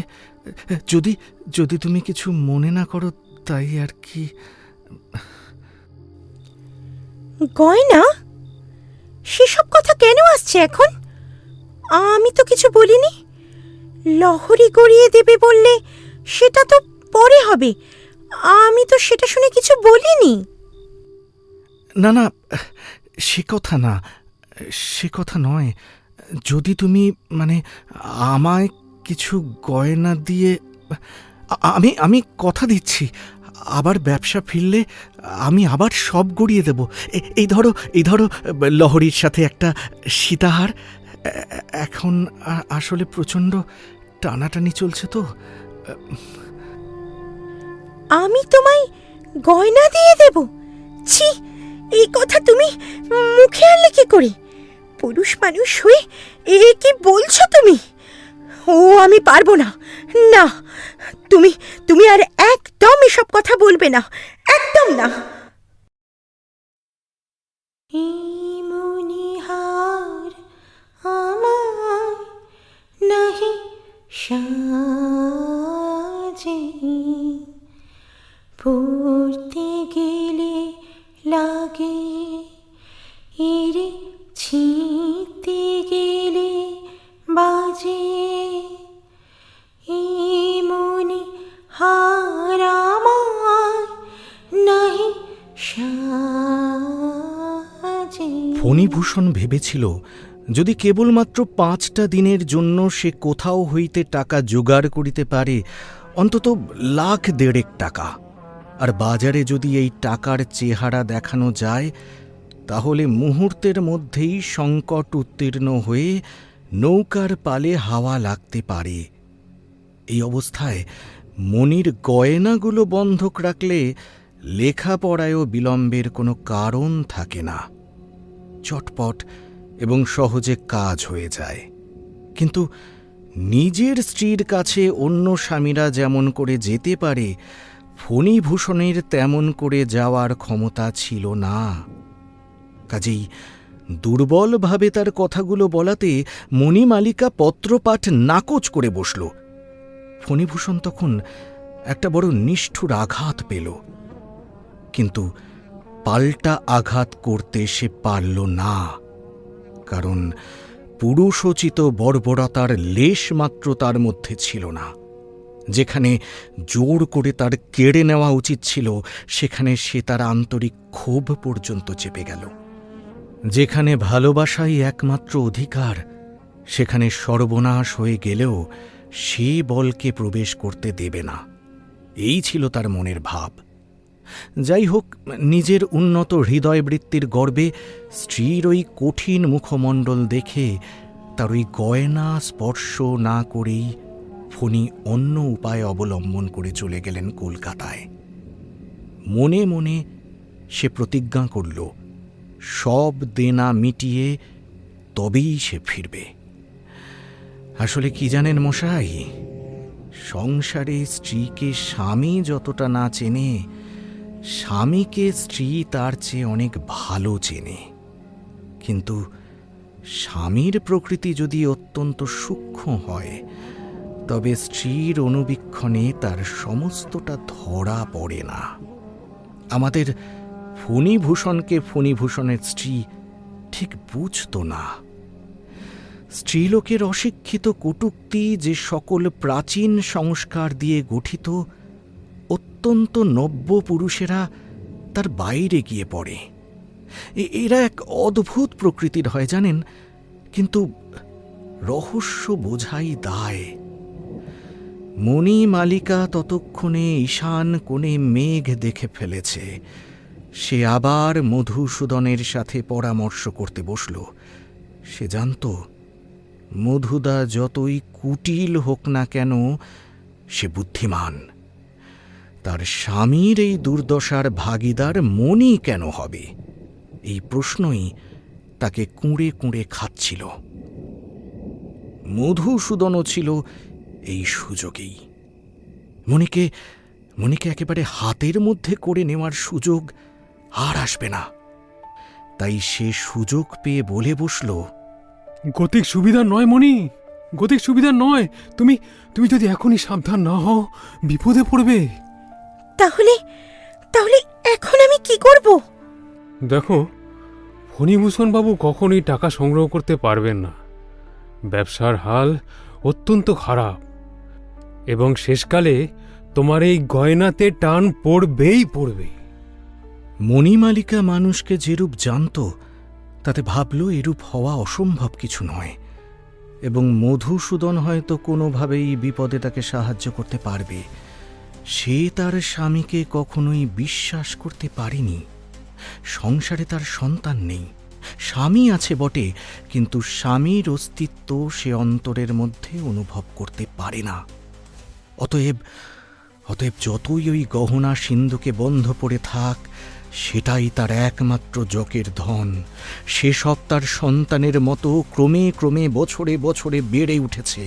যদি তুমি কিছু মনে না করো, তাই আর কি। গয়না? সেসব কথা কেন আসছে এখন? আমি তো কিছু বলিনি। লহরী গড়িয়ে দেবে বললে সেটা তো পরে হবে। আমি তো সেটা শুনে কিছু বলিনি। না, সে কথা নয়। যদি তুমি মানে আমায় কিছু গয়না দিয়ে, আমি কথা দিচ্ছি, আবার ব্যবসা ফিরলে আমি আবার সব গড়িয়ে দেব। এই ধরো লহরীর সাথে একটা সীতাহার। এখন আসলে প্রচণ্ড টানাটানি চলছে তো। আমি তোমায় গয়না দিয়ে দেব? ছি, এই কথা তুমি মুখে আনলে কি করে? পুরুষ মানুষ হয়ে কি বলছো তুমি? ও আমি পারবো না। না, তুমি আর একদম এসব কথা বলবে না, একদম না। মনিহার আমার নাহি সাজে, পড়তে গেলে লাগে এরে, ছিঁতে গেলে বাজে। মনি হার আমার নাহি সাজে। ফণীভূষণ ভেবেছিল যদি কেবলমাত্র 5টা দিনের জন্য সে কোথাও হইতে টাকা জোগাড় করিতে পারে, অন্তত 1,50,000 টাকা, আর বাজারে যদি এই টাকার চেহারা দেখানো যায়, তাহলে মুহূর্তের মধ্যেই সংকট উত্তীর্ণ হয়ে নৌকার পালে হাওয়া লাগতে পারে। এই অবস্থায় মনির গয়নাগুলো বন্ধক রাখলে লেখাপড়ায়ও বিলম্বের কোনো কারণ থাকে না। চটপট এবং সহজে কাজ হয়ে যায়। কিন্তু নিজের স্ত্রীর কাছে অন্য স্বামীরা যেমন করে যেতে পারে, ফণীভূষণের তেমন করে যাওয়ার ক্ষমতা ছিল না। কাজেই দুর্বলভাবে তার কথাগুলো বলাতে মণিমালিকা পত্রপাঠ নাকচ করে বসল। ফণীভূষণ তখন একটা বড় নিষ্ঠুর আঘাত পেল, কিন্তু পাল্টা আঘাত করতে সে পারল না। কারণ পুরুষোচিত বর্বরতার লেশ মাত্র তার মধ্যে ছিল না। যেখানে জোর করে তার কেড়ে নেওয়া উচিত ছিল, সেখানে সে তার আন্তরিক ক্ষোভ পর্যন্ত চেপে গেল। যেখানে ভালোবাসাই একমাত্র অধিকার, সেখানে সর্বনাশ হয়ে গেলেও সে বলকে প্রবেশ করতে দেবে না, এই ছিল তার মনের ভাব। যাই হোক, নিজের উন্নত হৃদয়বৃত্তির গর্বে স্ত্রীর ওই কঠিন মুখমণ্ডল দেখে তার ওই গয়না স্পর্শ না করেই ফণী অন্য উপায় অবলম্বন করে চলে গেলেন কলকাতায়। মনে মনে সে প্রতিজ্ঞা করল, সব দেনা মিটিয়ে তবেই সে ফিরবে। আসলে কি জানেন মশাই, সংসারে স্ত্রীকে স্বামী যতটা না চেনে, স্বামীকে স্ত্রী তার চেয়ে অনেক ভালো চেনে। কিন্তু স্বামীর প্রকৃতি যদি অত্যন্ত সূক্ষ্ম হয়, তবে স্ত্রীর অনুবীক্ষণে তার সমস্তটা ধরা পড়ে না। আমাদের ফণীভূষণকে ফণীভূষণের স্ত্রী ঠিক বুঝত না। স্ত্রীলোকের অশিক্ষিত কটূক্তি যে সকল প্রাচীন সংস্কার দিয়ে গঠিত, অত্যন্ত নব্য পুরুষেরা তার বাইরে গিয়ে পড়ে। এরা এক অদ্ভুত প্রকৃতির হয় জানেন, কিন্তু রহস্য বোঝাই দায়। মণিমালিকা ততক্ষণে ঈশান কোণে মেঘ দেখে ফেলেছে। সে আবার মধুসূদনের সাথে পরামর্শ করতে বসল। সে জানত, মধুদা যতই কুটিল হোক না কেন, সে বুদ্ধিমান। তার স্বামীর এই দুর্দশার ভাগীদার মণি কেন হবে, এই প্রশ্নই তাকে কুঁড়ে কুঁড়ে খাচ্ছিল। মধুসূদনও ছিল এই সুযোগেই। মণিকে একেবারে হাতের মধ্যে করে নেওয়ার সুযোগ আর আসবে না। তাই সে সুযোগ পেয়ে বলে বসল, গতিক সুবিধা নয় মণি, গতিক সুবিধা নয়। তুমি তুমি যদি এখনই সাবধান না হও, বিপদে পড়বে। তাহলে তাহলে এখন আমি কি করব? দেখো, ফণীভূষণ বাবু কখনোই টাকা সংগ্রহ করতে পারবেন না। ব্যবসার হাল অত্যন্ত খারাপ, এবং শেষকালে তোমার এই গয়নাতে টান পড়বেই পড়বে। মণিমালিকা মানুষকে যেরূপ জানত, তাতে ভাবল এরূপ হওয়া অসম্ভব কিছু নয়, এবং মধুসূদন হয়তো কোনোভাবেই বিপদে তাকে সাহায্য করতে পারবে। সে তার স্বামীকে কখনোই বিশ্বাস করতে পারেনি। সংসারে তার সন্তান নেই, স্বামী আছে বটে, কিন্তু স্বামীর অস্তিত্ব সে অন্তরের মধ্যে অনুভব করতে পারে না। অতএব যতই ওই গহনা সিন্ধুকে বন্ধ পড়ে থাক, সেটাই তার একমাত্র যকের ধন। সেসব তার সন্তানের মতো ক্রমে ক্রমে বছরে বছরে বেড়ে উঠেছে।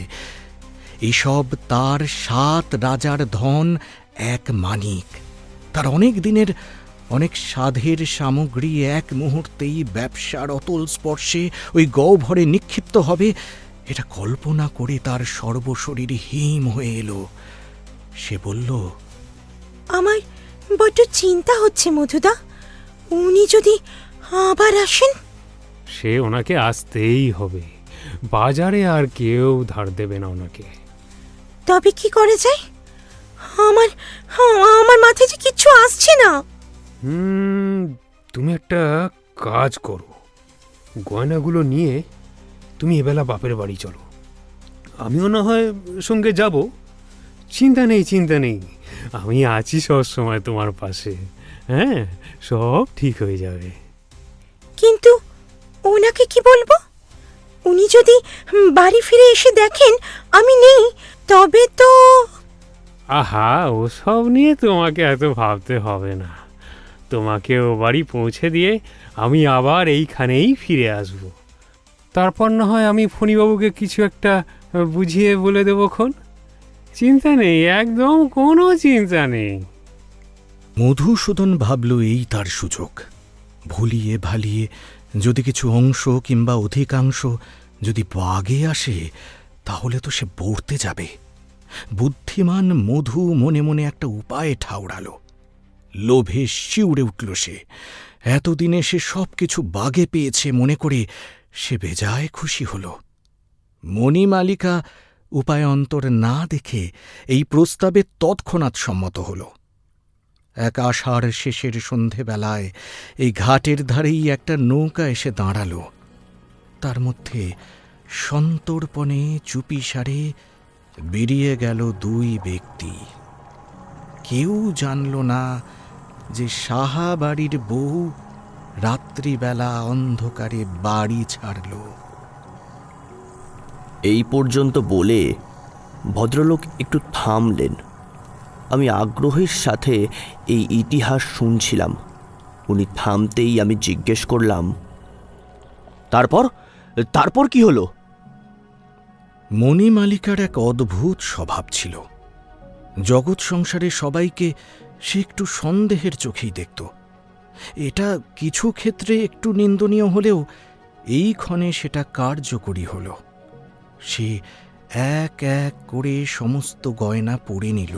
এসব তার 7 রাজার ধন, এক মানিক। তার অনেক দিনের অনেক সাধের সামগ্রী এক মুহূর্তেই ব্যবসার অতল স্পর্শে ওই গহ্বরে নিক্ষিপ্ত হবে, এটা কল্পনা করে তার সর্বশরীর হিম হয়ে এলো। সে বলল, আমার বড্ড চিন্তা হচ্ছে মধুদা, উনি যদি আবার আসেন। সে ওনাকে আসতেই হবে, বাজারে আর কেউ ধার দেবে না ওনাকে। তবে কি করে যায়? আমার মাথায় যে কিচ্ছু আসছে না। তুমি একটা কাজ করো, গয়নাগুলো নিয়ে তুমি এবেলা বাপের বাড়ি চলো, আমিও না হয় সঙ্গে যাব। চিন্তা নেই, আমি আছি সব সময় তোমার পাশে। হ্যাঁ, সব ঠিক হয়ে যাবে। কিন্তু ওনাকে কি বলবো? উনি যদি বাড়ি ফিরে এসে দেখেন আমি নেই, তবে তো। আহা, ওসব নিয়ে তোমাকে এত ভাবতে হবে না। তোমাকে ও বাড়ি পৌঁছে দিয়ে আমি আবার এইখানেই ফিরে আসব। তারপর না হয় আমি ফণীবাবুকে কিছু একটা বুঝিয়ে বলে দেবক্ষণ। চিন্তা নেই, একদম কোনো চিন্তা নেই। মধুসূদন ভাবল এই তার সুযোগ। ভুলিয়ে ভালিয়ে যদি কিছু অংশ কিংবা অধিকাংশ যদি বাগে আসে, তাহলে তো সে বর্তে যাবে। বুদ্ধিমান মধু মনে মনে একটা উপায় ঠাউরাল। লোভে শিউরে উঠল সে। এতদিনে সে সব কিছু বাগে পেয়েছে মনে করে সে বেজায় খুশি হল। মণিমালিকা উপায়ান্তর না দেখে এই প্রস্তাবে তৎক্ষণাৎ সম্মত হল। এক আষাঢ় শেষের সন্ধেবেলায় এই ঘাটের ধারেই একটা নৌকা এসে দাঁড়াল। তার মধ্যে সন্তর্পণে চুপিসারে বেরিয়ে গেল দুই ব্যক্তি। কেউ জানল না যে সাহা বাড়ির বউ রাত্রিবেলা অন্ধকারে বাড়ি ছাড়ল। এই পর্যন্ত বলে ভদ্রলোক একটু থামলেন। আমি আগ্রহের সাথে এই ইতিহাস শুনছিলাম। উনি থামতেই আমি জিজ্ঞেস করলাম, তারপর তারপর কি হলো? মণিমালিকার এক অদ্ভুত স্বভাব ছিল। জগৎ সংসারে সবাইকে সে একটু সন্দেহের চোখেই দেখত। এটা কিছু ক্ষেত্রে একটু নিন্দনীয় হলেও এই ক্ষণে সেটা কার্যকরী হল। সে এক এক করে সমস্ত গয়না পরে নিল।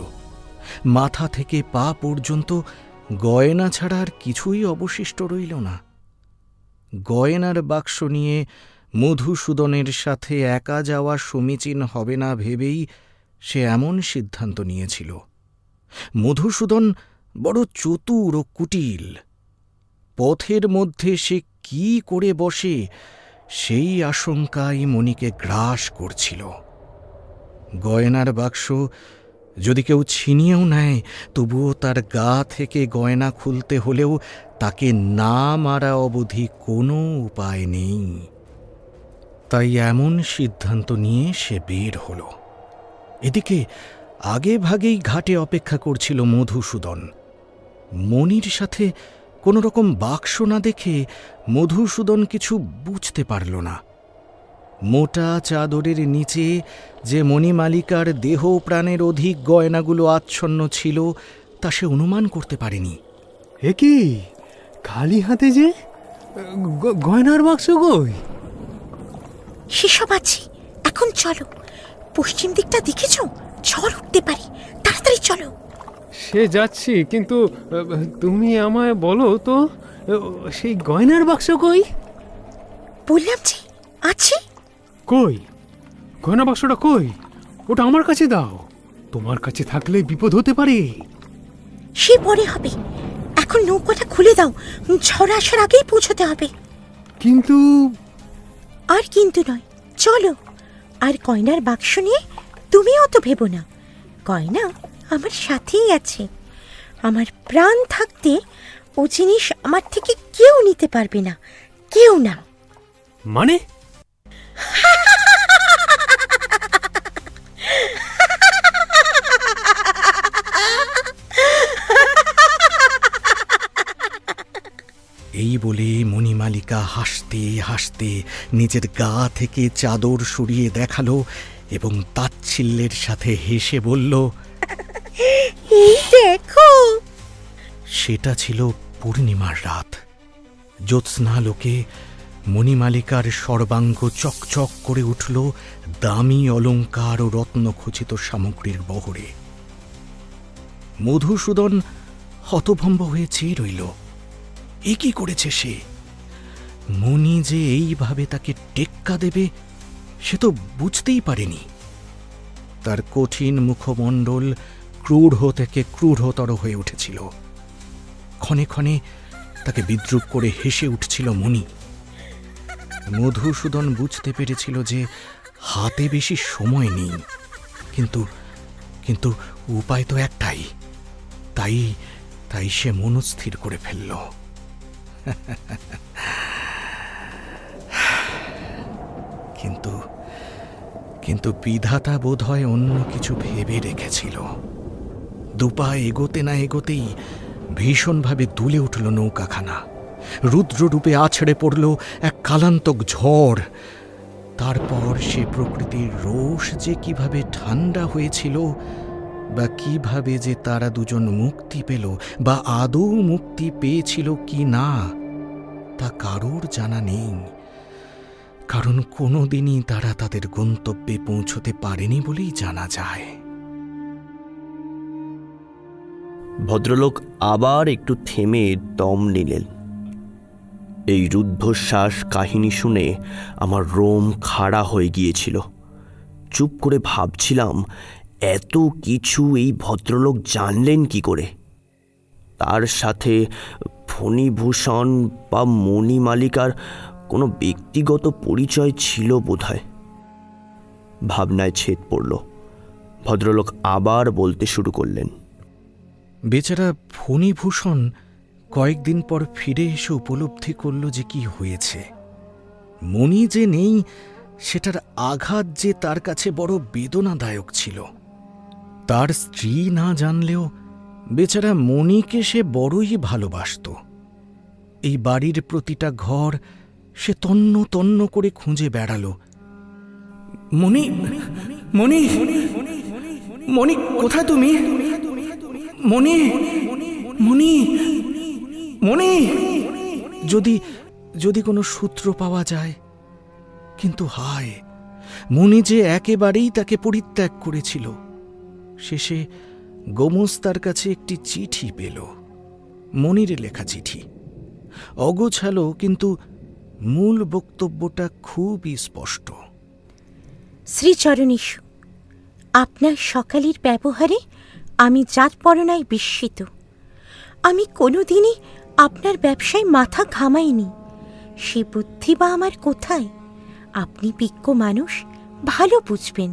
মাথা থেকে পা পর্যন্ত গয়না ছাড়া আর কিছুই অবশিষ্ট রইল না। গয়নার বাক্স নিয়ে মধুসূদনের সাথে একা যাওয়া সমীচীন হবে না ভেবেই সে এমন সিদ্ধান্ত নিয়েছিল। মধুসূদন বড় চতুর ও কুটিল। পথের মধ্যে সে কি করে বসে সেই আশঙ্কাই মণিকে গ্রাস করছিল। গয়নার বাক্স যদি কেউ ছিনিয়েও নেয়, তবুও তার গা থেকে গয়না খুলতে হলেও তাকে না মারা অবধি কোনো উপায় নেই। তাই এমন সিদ্ধান্ত নিয়ে সে বের হল। এদিকে আগে ভাগেই ঘাটে অপেক্ষা করছিল মধুসূদন। মণির সাথে কোনো রকম বাক্স না দেখে মধুসূদন কিছু বুঝতে পারল না। মোটা চাদরের নিচে যে মণিমালিকার দেহ প্রাণের অধিক গয়নাগুলো আচ্ছন্ন ছিল তা সে অনুমান করতে পারেনি। এ কি খালি হাতে যে গয়নার বাক্স কই? সেসব আছে, এখন চলো। পশ্চিম দিকটা দেখেছ? ঝড় উঠতে পারি, তাড়াতাড়ি চলো। সে যাচ্ছি, কিন্তু তুমি আমায় বলো তো, সেই গয়নার বাক্স কই? বললাম যে আছে। কই গয়না বাক্সটা কই? ওটা আমার কাছে দাও। তোমার কাছে থাকলে বিপদ হতে পারে। সে পরে হবে, এখন নৌকাটা খুলে দাও, ঝড় আসার আগেই পৌঁছতে হবে। কিন্তু আর কিন্তু নয়, চলো। আর গয়নার বাক্স নিয়ে তুমি অত ভেবো না। গয়না আমার সাথেই আছে। আমার প্রাণ থাকতে ও জিনিস আমার থেকে কেউ নিতে পারবে না, কেউ না। মানে? এই বলে মণিমালিকা হাসতে হাসতে নিজের গা থেকে চাদর সরিয়ে দেখালো এবং তাচ্ছিল্যের সাথে হেসে বলল, এই দেখো। সেটা ছিল পূর্ণিমার রাত। জ্যোৎস্নালোকে মণিমালিকার সর্বাঙ্গ চকচক করে উঠল দামি অলঙ্কার ও রত্নখচিত সামগ্রীর বহরে। মধুসূদন হতভম্ব হয়ে চেয়ে রইল। এ কি করেছে সে? মণি যে এইভাবে তাকে টেক্কা দেবে সে তো বুঝতেই পারেনি। তার কঠিন মুখমণ্ডল ক্রূঢ় থেকে ক্রূঢ়তর হয়ে উঠেছিল। ক্ষণে ক্ষণে তাকে বিদ্রূপ করে হেসে উঠছিল মণি। মধুসূদন বুঝতে পেরেছিল যে হাতে বেশি সময় নেই, কিন্তু কিন্তু উপায় তো একটাই। তাই তাই সে মনস্থির করে ফেলল। কিন্তু কিন্তু বিধাতা বোধ হয় অন্য কিছু ভেবে রেখেছিল। দুপা এগোতে না এগোতেই ভীষণভাবে দুলে উঠল নৌকাখানা। রুদ্ররূপে আছড়ে পড়ল এক কালান্তক ঝড়। তারপর সে প্রকৃতির রোষ যে কিভাবে ঠান্ডা হয়েছিল, বা কিভাবে যে তারা দুজন মুক্তি পেল, বা আদৌ মুক্তি পেয়েছিল কি না, তা কারোর জানা নেই। কারণ কোনোদিনই তারা তাদের গন্তব্যে পৌঁছতে পারেনি বলেই জানা যায়। ভদ্রলোক আবার একটু থেমে দম নিলেন। এই রুদ্ধশ্বাস কাহিনী শুনে আমার রোম খাড়া হয়ে গিয়েছিল। চুপ করে ভাবছিলাম, এত কিছু এই ভদ্রলোক জানলেন কি করে? তার সাথে ফণিভূষণ বা মণিমালিকার কোনো ব্যক্তিগত পরিচয় ছিল বোধহয়। ভাবনায় ছেদ পড়ল। ভদ্রলোক আবার বলতে শুরু করলেন। বেচারা ফণীভূষণ কয়েকদিন পর ফিরে এসে উপলব্ধি করল যে কি হয়েছে। মণি যে নেই সেটার আঘাত যে তার কাছে বড় বেদনাদায়ক ছিল। তার স্ত্রী না জানলেও বেচারা মণিকে সে বড়ই ভালোবাসত। এই বাড়ির প্রতিটা ঘর সে তন্ন তন্ন করে খুঁজে বেড়াল। মণি, মণি, মণি কোথায় তুমি? মণি, মণি, মণি, যদি যদি কোনো সূত্র পাওয়া যায়। কিন্তু হায়, মণি যে একেবারেই তাকে পরিত্যাগ করেছিল। শেষে গোমস্তার কাছে একটি চিঠি পেল, মণির লেখা চিঠি। অগোছালো, কিন্তু মূল বক্তব্যটা খুবই স্পষ্ট। শ্রীচরণেষু, আপনার সকালের ব্যবহারে আমি জাতপরণায় বিস্মিত। আমি কোনোদিনই আপনার ব্যবসায় মাথা ঘামাইনি। সে বুদ্ধি বা আমার কোথায়? আপনি বিজ্ঞ মানুষ, ভালো বুঝবেন।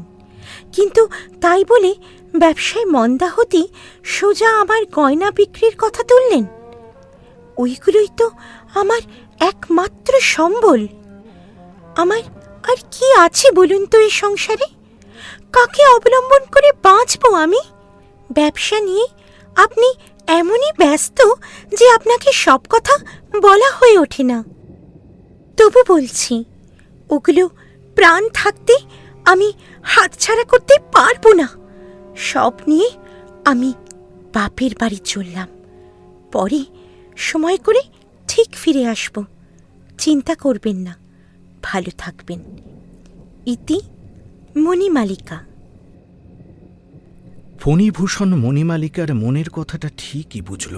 কিন্তু তাই বলে ব্যবসায় মন্দা হতে সোজা আমার গয়না বিক্রির কথা তুললেন। ওইগুলোই তো আমার একমাত্র সম্বল। আমার আর কি আছে বলুন তো এই সংসারে? কাকে অবলম্বন করে বাঁচব আমি? ব্যবসা নিয়ে আপনি এমনই ব্যস্ত যে আপনাকে সব কথা বলা হয়ে ওঠে না। তবু বলছি, ওগুলো প্রাণ থাকতে আমি হাতছাড়া করতে পারবো না। সব নিয়ে আমি বাপের বাড়ি চললাম। পরে সময় করে ঠিক ফিরে আসব। চিন্তা করবেন না, ভালো থাকবেন। ইতি মণিমালিকা। ফণীভূষণ মণিমালিকার মনের কথাটা ঠিকই বুঝল।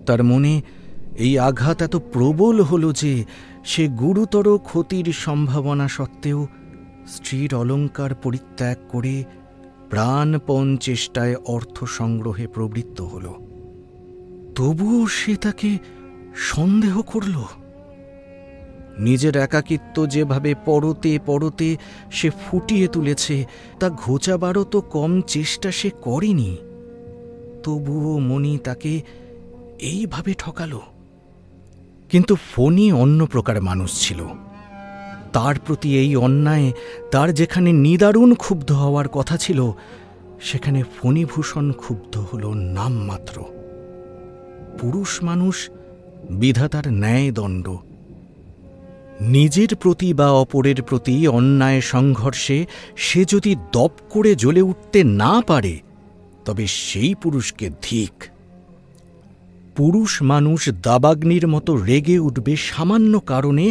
তার মনে এই আঘাত এত প্রবল হল যে সে গুরুতর ক্ষতির সম্ভাবনা সত্ত্বেও স্ত্রীর অলঙ্কার পরিত্যাগ করে প্রাণপণ চেষ্টায় অর্থ সংগ্রহে প্রবৃত্ত হল। তবুও সে তাকে সন্দেহ করল। নিজের একাকিত্ব যেভাবে পরতে পরতে সে ফুটিয়ে তুলেছে তা ঘোচাবারও তো কম চেষ্টা সে করেনি। তবুও মণি তাকে এইভাবে ঠকাল। কিন্তু ফণী অন্য প্রকার মানুষ ছিল। তার প্রতি এই অন্যায় তার যেখানে নিদারুণ ক্ষুব্ধ হওয়ার কথা ছিল, সেখানে ফণীভূষণ ক্ষুব্ধ হল নামমাত্র। পুরুষ মানুষ বিধাতার ন্যায়দণ্ড। নিজের প্রতি বা অপরের প্রতি অন্যায় সংঘর্ষে সে যদি দপ করে জ্বলে উঠতে না পারে, তবে সেই পুরুষকে ধিক। পুরুষ মানুষ দাবাগ্নির মতো রেগে উঠবে সামান্য কারণে,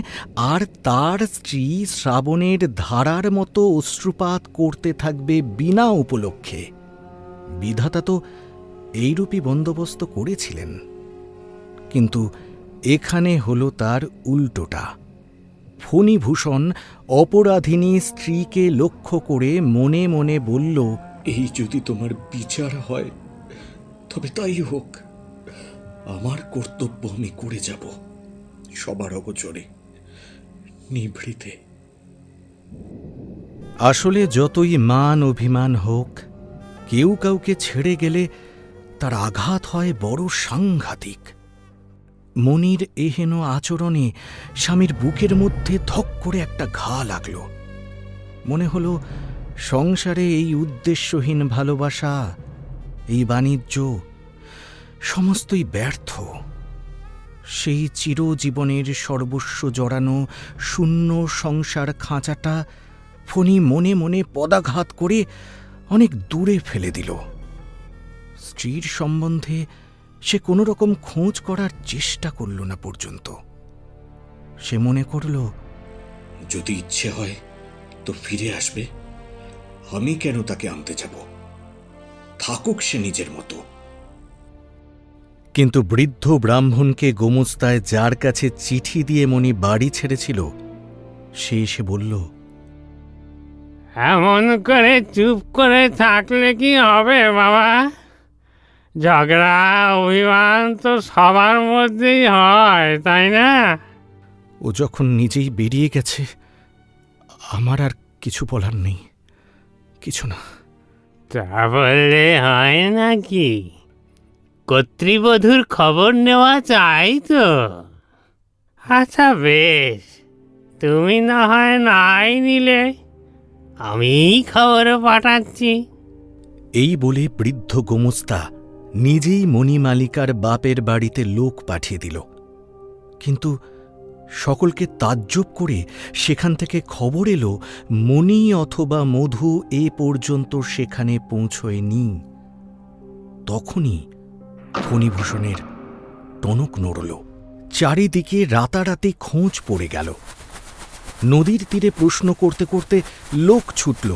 আর তার স্ত্রী শ্রাবণের ধারার মতো অশ্রুপাত করতে থাকবে বিনা উপলক্ষে। বিধাতা তো এইরূপই বন্দোবস্ত করেছিলেন। কিন্তু এখানে হল তার উল্টোটা। ফণীভূষণ অপরাধিনী স্ত্রীকে লক্ষ্য করে মনে মনে বলল, এই যদি তোমার বিচার হয় তবে তাই হোক। আমার কর্তব্য আমি করে যাব, সবার অগোচরে, নিভৃতে। আসলে যতই মান অভিমান হোক, কেউ কাউকে ছেড়ে গেলে তার আঘাত হয় বড় সাংঘাতিক। মনির এহেন আচরণে স্বামীর বুকের মধ্যে ধক করে একটা ঘা লাগল। মনে হল সংসারে এই উদ্দেশ্যহীন ভালোবাসা, এই বাণিজ্য সমস্তই ব্যর্থ। সেই চিরজীবনের সর্বস্ব জড়ানো শূন্য সংসার খাঁচাটা ফণী মনে মনে পদাঘাত করে অনেক দূরে ফেলে দিল। স্ত্রীর সম্বন্ধে সে কোনো রকম খোঁজ করার চেষ্টা করল না পর্যন্ত। সে মনে করল, যদি ইচ্ছে হয় তো ফিরে আসবে, আমি কেন তাকে আনতে যাব? থাকুক সে নিজের মতো। কিন্তু বৃদ্ধ ব্রাহ্মণকে গোমস্তায় যার কাছে চিঠি দিয়ে মণি বাড়ি ছেড়েছিল, সে এসে বলল, এমন করে চুপ করে থাকলে কি হবে বাবা? ঝগড়া অভিমান তো সবার মধ্যেই হয়, তাই না? ও যখন নিজেই বেরিয়ে গেছে, আমার আর কিছু বলার নেই। কিছু না। তা বললে হয় নাকি? কর্তৃবধূর খবর নেওয়া চাই তো। আচ্ছা বেশ, তুমি না হয় নাই নিলে, আমিই খবর পাঠাচ্ছি। এই বলে বৃদ্ধ গোমস্তা নিজেই মণিমালিকার বাপের বাড়িতে লোক পাঠিয়ে দিল। কিন্তু সকলকে তাজ্জব করে সেখান থেকে খবর এলো মণি অথবা মধু এ পর্যন্ত সেখানে পৌঁছয়নি। তখনই ফণিভূষণের টনক নড়ল। চারিদিকে রাতারাতি খোঁজ পড়ে গেল। নদীর তীরে প্রশ্ন করতে করতে লোক ছুটল।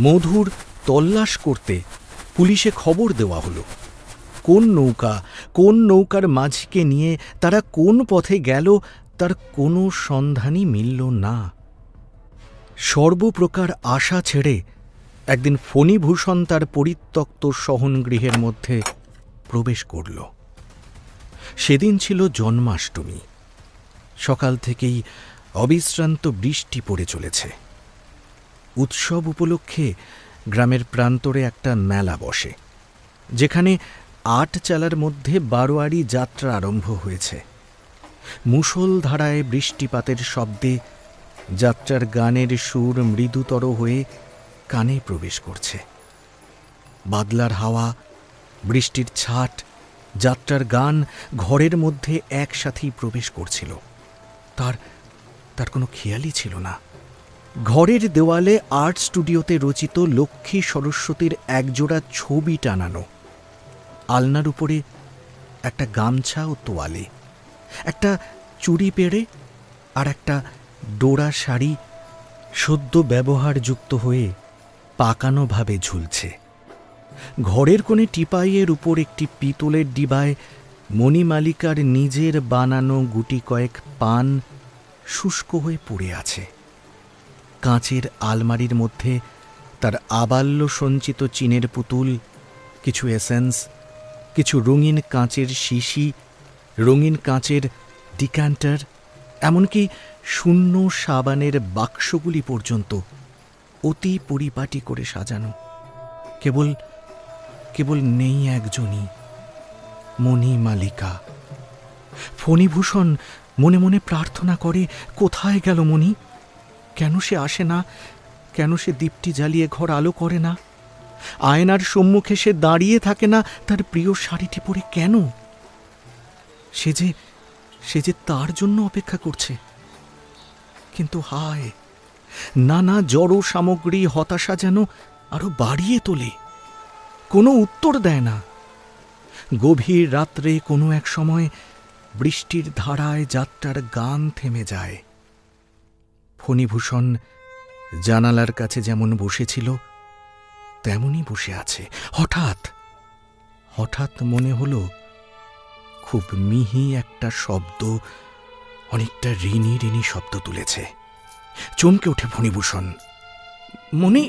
মধুর তল্লাশ করতে পুলিশে খবর দেওয়া হলো। কোন নৌকার মাঝিকে নিয়ে তারা কোন পথে গেল তার কোনো সন্ধানই মিলল না। সর্বপ্রকার আশা ছেড়ে একদিন ফণিভূষণ তার পরিত্যক্ত শয়নগৃহের মধ্যে প্রবেশ করল। সেদিন ছিল জন্মাষ্টমী। সকাল থেকেই অবিশ্রান্ত বৃষ্টি পড়ে চলেছে। উৎসব উপলক্ষে গ্রামের প্রান্তরে একটা মেলা বসে, যেখানে ৮ চালার মধ্যে ১২আড়ি যাত্রা আরম্ভ হয়েছে। মুষলধারায় বৃষ্টিপাতের শব্দে যাত্রার গানের সুর মৃদুতর হয়ে কানে প্রবেশ করছে। বাদলার হাওয়া, বৃষ্টির ছাট, যাত্রার গান ঘরের মধ্যে একসাথেই প্রবেশ করছিল। তার কোনো খেয়ালই ছিল না। ঘরের দেওয়ালে আর্ট স্টুডিওতে রচিত লক্ষ্মী সরস্বতীর একজোড়া ছবি টানানো, আলনার উপরে একটা গামছা ও তোয়ালে, একটা চুড়ি পেড়ে আর একটা ডোরা শাড়ি সদ্য ব্যবহারযুক্ত হয়ে পাকানোভাবে ঝুলছে। ঘরের কোণে টিপাইয়ের উপর একটি পিতলের ডিবায় মণিমালিকার নিজের বানানো গুটি কয়েক পান শুষ্ক হয়ে পড়ে আছে। কাঁচের আলমারির মধ্যে তার আবাল্য সঞ্চিত চিনের পুতুল, কিছু এসেন্স, কিছু রঙিন কাঁচের শিশি, রঙিন কাঁচের ডিক্যান্টার, এমনকি শূন্য সাবানের বাক্সগুলি পর্যন্ত অতি পরিপাটি করে সাজানো। কেবল নেই একজনই, মণিমালিকা। ফণিভূষণ মনে মনে প্রার্থনা করে, কোথায় গেল মণি? কেন সে আসে না? কেন সে দীপটি জ্বালিয়ে ঘর আলো করে না? আয়নার সম্মুখে সে দাঁড়িয়ে থাকে না তার প্রিয় শাড়িটি পরে কেন? সে যে তার জন্য অপেক্ষা করছে। কিন্তু হায়, নানা জড় সামগ্রী হতাশা যেন আরো বাড়িয়ে তোলে। কোনো উত্তর দেয় না। গভীর রাত্রে কোনো এক সময় বৃষ্টির ধারায় যাত্রার গান থেমে যায়। ফণিভূষণ জানালার কাছে যেমন বসেছিল তেমনই বসে আছে। হঠাৎ মনে হলো খুব মিহি একটা শব্দ, অনেকটা ঋণী ঋণী শব্দ তুলেছে। চমকে ওঠে ফণিভূষণ। মণি,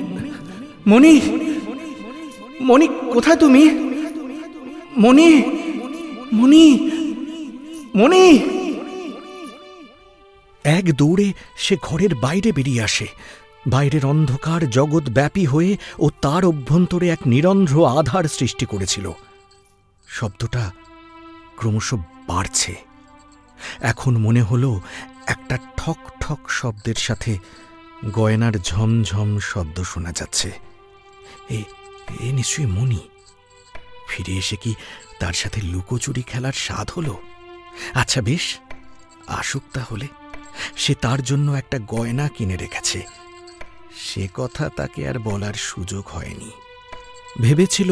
মণি, মণি, কোথায় তুমি? মণি, মণি, মণি! এক দৌড়ে সে ঘরের বাইরে বেরিয়ে আসে। বাইরের অন্ধকার জগৎব্যাপী হয়ে ও তার অভ্যন্তরে এক নিরন্ধ্র আধার সৃষ্টি করেছিল। শব্দটা ক্রমশ বাড়ছে। এখন মনে হলো একটা ঠক ঠক শব্দের সাথে গয়নার ঝমঝম শব্দ শোনা যাচ্ছে। এ নিশ্চয়ই মণি। ফিরে এসে কি তার সাথে লুকোচুরি খেলার স্বাদ হলো? আচ্ছা বেশ, আসুক তাহলে। সে তার জন্য একটা গয়না কিনে রেখেছে, সে কথা তাকে আর বলার সুযোগ হয়নি। ভেবেছিল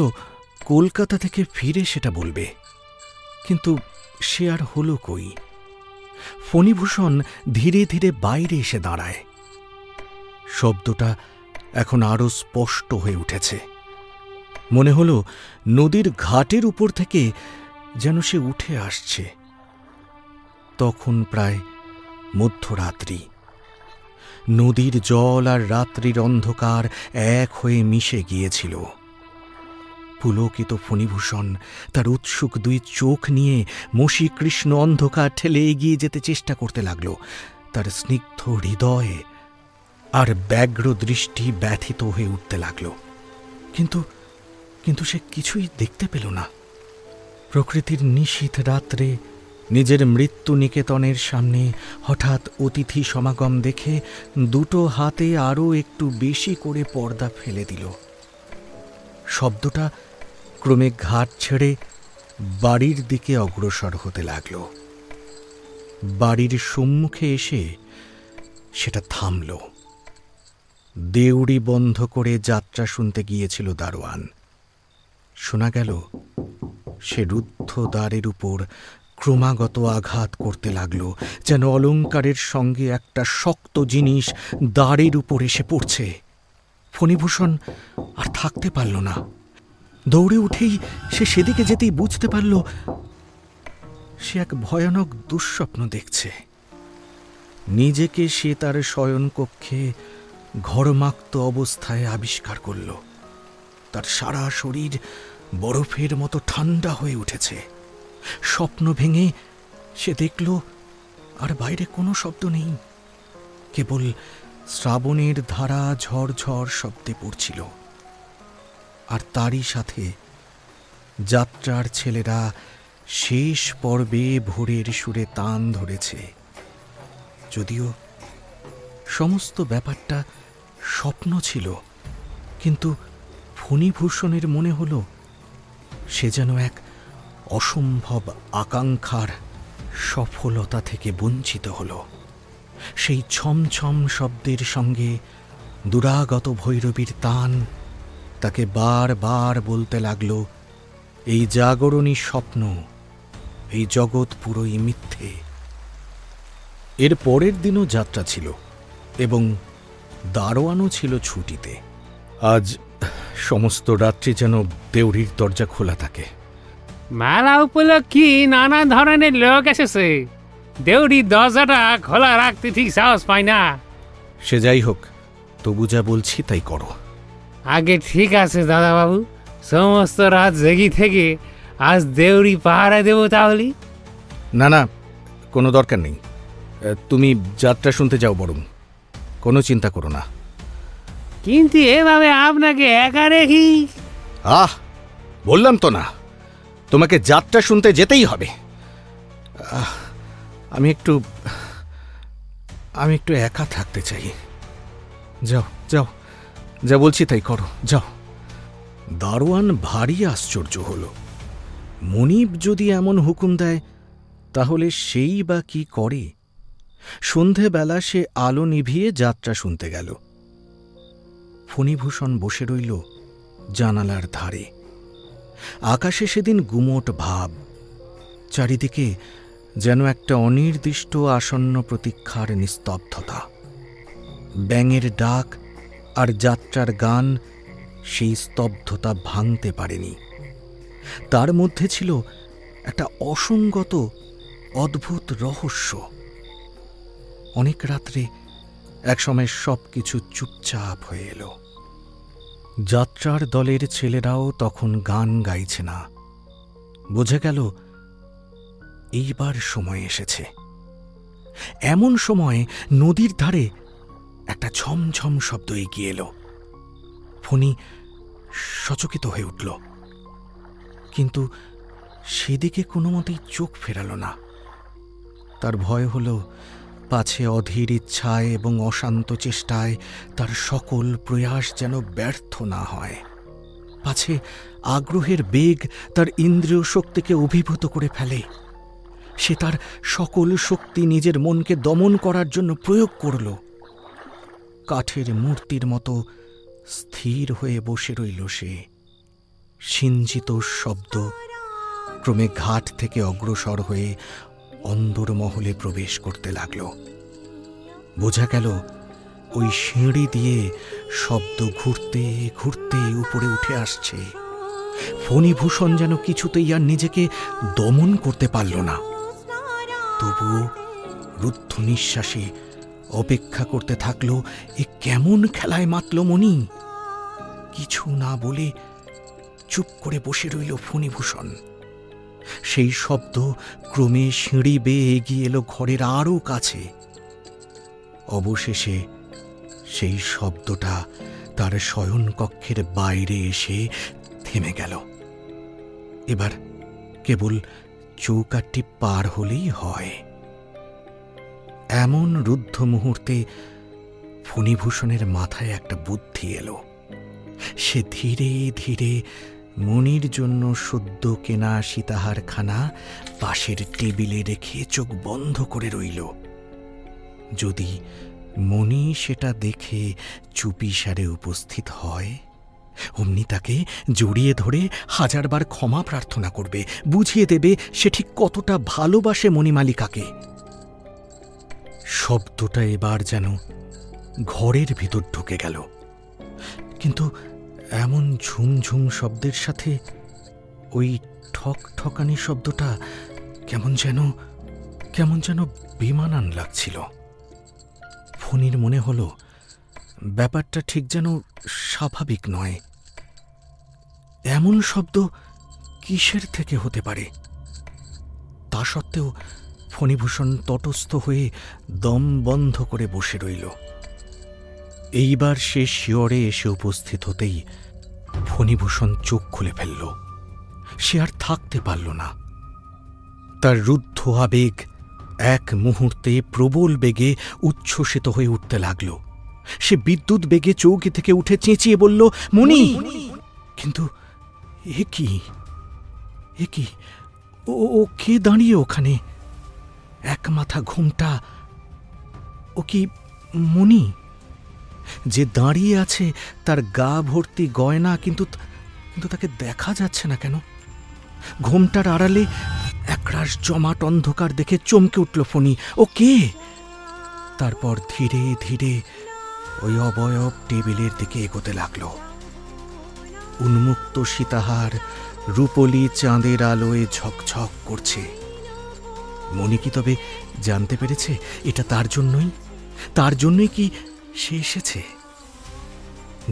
কলকাতা থেকে ফিরে সেটা বলবে, কিন্তু সে আর হলো কই। ফণিভূষণ ধীরে ধীরে বাইরে এসে দাঁড়ায়। শব্দটা এখন আরো স্পষ্ট হয়ে উঠেছে। মনে হলো নদীর ঘাটের উপর থেকে যেন সে উঠে আসছে। তখন প্রায় মধ্যরাত্রি। নদীর জল আর রাত্রির অন্ধকার এক হয়ে মিশে গিয়েছিল। পুলকিত ফণিভূষণ তার উৎসুক দুই চোখ নিয়ে মসী কৃষ্ণ অন্ধকার ঠেলে এগিয়ে যেতে চেষ্টা করতে লাগল। তার স্নিগ্ধ হৃদয়ে আর ব্যগ্র দৃষ্টি ব্যথিত হয়ে উঠতে লাগল। কিন্তু কিন্তু সে কিছুই দেখতে পেল না। প্রকৃতির নিশীথ রাত্রে নিজের মৃত্যু নিকেতনের সামনে হঠাৎ অতিথি সমাগম দেখে দুটো হাতে আরও একটু বেশি করে পর্দা ফেলে দিল। শব্দটা ক্রমে ঘাট ছেড়ে বাড়ির দিকে অগ্রসর হতে লাগল। বাড়ির সম্মুখে এসে সেটা থামল। দেউড়ি বন্ধ করে যাত্রা শুনতে গিয়েছিল দারোয়ান। শোনা গেল সে রুদ্ধ দ্বারের উপর ক্রমাগত আঘাত করতে লাগল, যেন অলঙ্কারের সঙ্গে একটা শক্ত জিনিস দ্বারের উপর এসে পড়ছে। ফণিভূষণ আর থাকতে পারল না। দৌড়ে উঠেই সে সেদিকে যেতেই বুঝতে পারল সে এক ভয়ানক দুঃস্বপ্ন দেখছে। নিজেকে সে তার শয়নকক্ষে ঘরমাক্ত অবস্থায় আবিষ্কার করল। তার সারা শরীর বরফের মতো ঠান্ডা হয়ে উঠেছে। স্বপ্ন ভেঙে সে দেখল আর বাইরে কোনো শব্দ নেই, কেবল শ্রাবণের ধারা ঝড় শব্দে পড়ছিল। আর তারই সাথে যাত্রার ছেলেরা শেষ পর্বে ভোরের সুরে তান ধরেছে। যদিও সমস্ত ব্যাপারটা স্বপ্ন ছিল, কিন্তু ফণিভূষণের মনে হল সে যেন এক অসম্ভব আকাঙ্ক্ষার সফলতা থেকে বঞ্চিত হল। সেই ছমছম শব্দের সঙ্গে দুরাগত ভৈরবীর তান তাকে বারবার বলতে লাগল, এই জাগরণী স্বপ্ন, এই জগৎ পুরোই মিথ্যে। এর পরের দিনও যাত্রা ছিল এবং দারোয়ানও ছিল ছুটিতে। আজ সমস্ত রাত্রি যেন দেউড়ির দরজা খোলা থাকে। মেলা উপলক্ষে নানা ধরনের লোক এসেছে, দেউড়ির দরজাটা খোলা রাখতে ঠিক সাহস পায় না। সে যাই হোক, তবু যা বলছি তাই করো। আগে ঠিক আছে দাদাবাবু, সমস্ত রাত জেগে থেকে আজ দেউড়ি পাহারা দেব তাহলে। না না, কোনো দরকার নেই। তুমি যাত্রা শুনতে যাও বরং, কোনো চিন্তা করো না। কিন্তু এভাবে আপনাকে একা রেখি। আহ, বললাম তো না, তোমাকে যাত্রা শুনতে যেতেই হবে। আমি একটু একা থাকতে চাই। যাও যাও, যা বলছি তাই করো, যাও। দারোয়ান ভারী আশ্চর্য হল। মনিব যদি এমন হুকুম দেয় তাহলে সেই বা কি করে। সন্ধেবেলা সে আলো নিভিয়ে যাত্রা শুনতে গেল। ফণিভূষণ বসে রইল জানালার ধারে। আকাশে সেদিন গুমোট ভাব, চারিদিকে যেন একটা অনির্দিষ্ট আসন্ন প্রতীক্ষার নিস্তব্ধতা। ব্যাঙের ডাক আর যাত্রার গান সেই স্তব্ধতা ভাঙতে পারেনি। তার মধ্যে ছিল একটা অসঙ্গত অদ্ভুত রহস্য। অনেক রাত্রে একসময় সব কিছু চুপচাপ হয়ে এলো। যাত্রার দলের ছেলেরাও তখন গান গাইছে না। বোঝা গেল এইবার সময় এসেছে। এমন সময় নদীর ধারে একটা ঝমঝম শব্দ এগিয়ে এলো। ফণি সচকিত হয়ে উঠল, কিন্তু সেদিকে কোনো মতেই চোখ ফেরাল না। তার ভয় হল পাছে অধীর ইচ্ছায় এবং অশান্ত চেষ্টায় তার সকল প্রয়াস যেন ব্যর্থ না হয়। পাছে আগ্রহের বেগ তার ইন্দ্রিয় শক্তিকে অভিভূত করে ফেলে। সে তার সকল শক্তি নিজের মনকে দমন করার জন্য প্রয়োগ করল। কাঠের মূর্তির মতো স্থির হয়ে বসে রইল সে। সিঞ্জিত শব্দ ক্রমে ঘাট থেকে অগ্রসর হয়ে অন্দরমহলে প্রবেশ করতে লাগল। বোঝা গেল ওই সিঁড়ি দিয়ে শব্দ ঘুরতে ঘুরতে উপরে উঠে আসছে। ফণিভূষণ যেন কিছুতেই আর নিজেকে দমন করতে পারল না। তবুও রুদ্ধ নিঃশ্বাসে অপেক্ষা করতে থাকল এ কেমন খেলায় মাতল মনি। কিছু না বলে চুপ করে বসে রইল ফণিভূষণ। সেই শব্দ ক্রমে সিঁড়ি বেয়ে এগিয়ে এলো ঘরের আরও কাছে। অবশেষে সেই শব্দটা তার শয়নকক্ষের বাইরে এসে থেমে গেল। এবার কেবল চৌকাঠটি পার হলেই হয়। এমন রুদ্ধ মুহূর্তে ফণিভূষণের মাথায় একটা বুদ্ধি এলো। সে ধীরে ধীরে মণির জন্য সদ্য কেনা সীতাহারখানা পাশের টেবিলে রেখে চোখ বন্ধ করে রইল। যদি মণি সেটা দেখে চুপিসারে উপস্থিত হয়, অমনি তাকে জড়িয়ে ধরে হাজারবার ক্ষমা প্রার্থনা করবে, বুঝিয়ে দেবে সে ঠিক কতটা ভালোবাসে মণিমালিকাকে। শব্দটা এবার যেন ঘরের ভিতর ঢুকে গেল, কিন্তু এমন ঝুমঝুম শব্দের সাথে ওই ঠক ঠকানি শব্দটা কেমন যেন বেমানান লাগছিল। ফণির মনে হলো ব্যাপারটা ঠিক যেন স্বাভাবিক নয়। এমন শব্দ কিসের থেকে হতে পারে? তা সত্ত্বেও ফণিভূষণ তটস্থ হয়ে দম বন্ধ করে বসে রইল। এইবার সে শিয়রে এসে উপস্থিত হতেই ফণিভূষণ চোখ খুলে ফেলল। সে আর থাকতে পারল না। তার রুদ্ধ আবেগ এক মুহূর্তে প্রবল বেগে উচ্ছ্বসিত হয়ে উঠতে লাগল। সে বিদ্যুৎ বেগে চৌকি থেকে উঠে চেঁচিয়ে বলল, মণি! কিন্তু এ কি ও কে দাঁড়িয়ে ওখানে? এক মাথা ঘুমটা, ও কি মণি? যে দাঁড়িয়ে আছে তার গা ভর্তি গয়না, কিন্তু তাকে দেখা যাচ্ছে না কেন? ঘোমটার আড়ালে একরাশ জমাট অন্ধকার দেখে চমকে উঠল ফণি। ও কে? তারপর ধীরে ধীরে ওই অবয়ব টেবিলের দিকে এগোতে লাগল। উন্মুক্ত সীতাহার রূপলি চাঁদের আলোয় ঝকঝক করছে। মণি কি তবে জানতে পেরেছে এটা তার জন্যই কি সে এসেছে?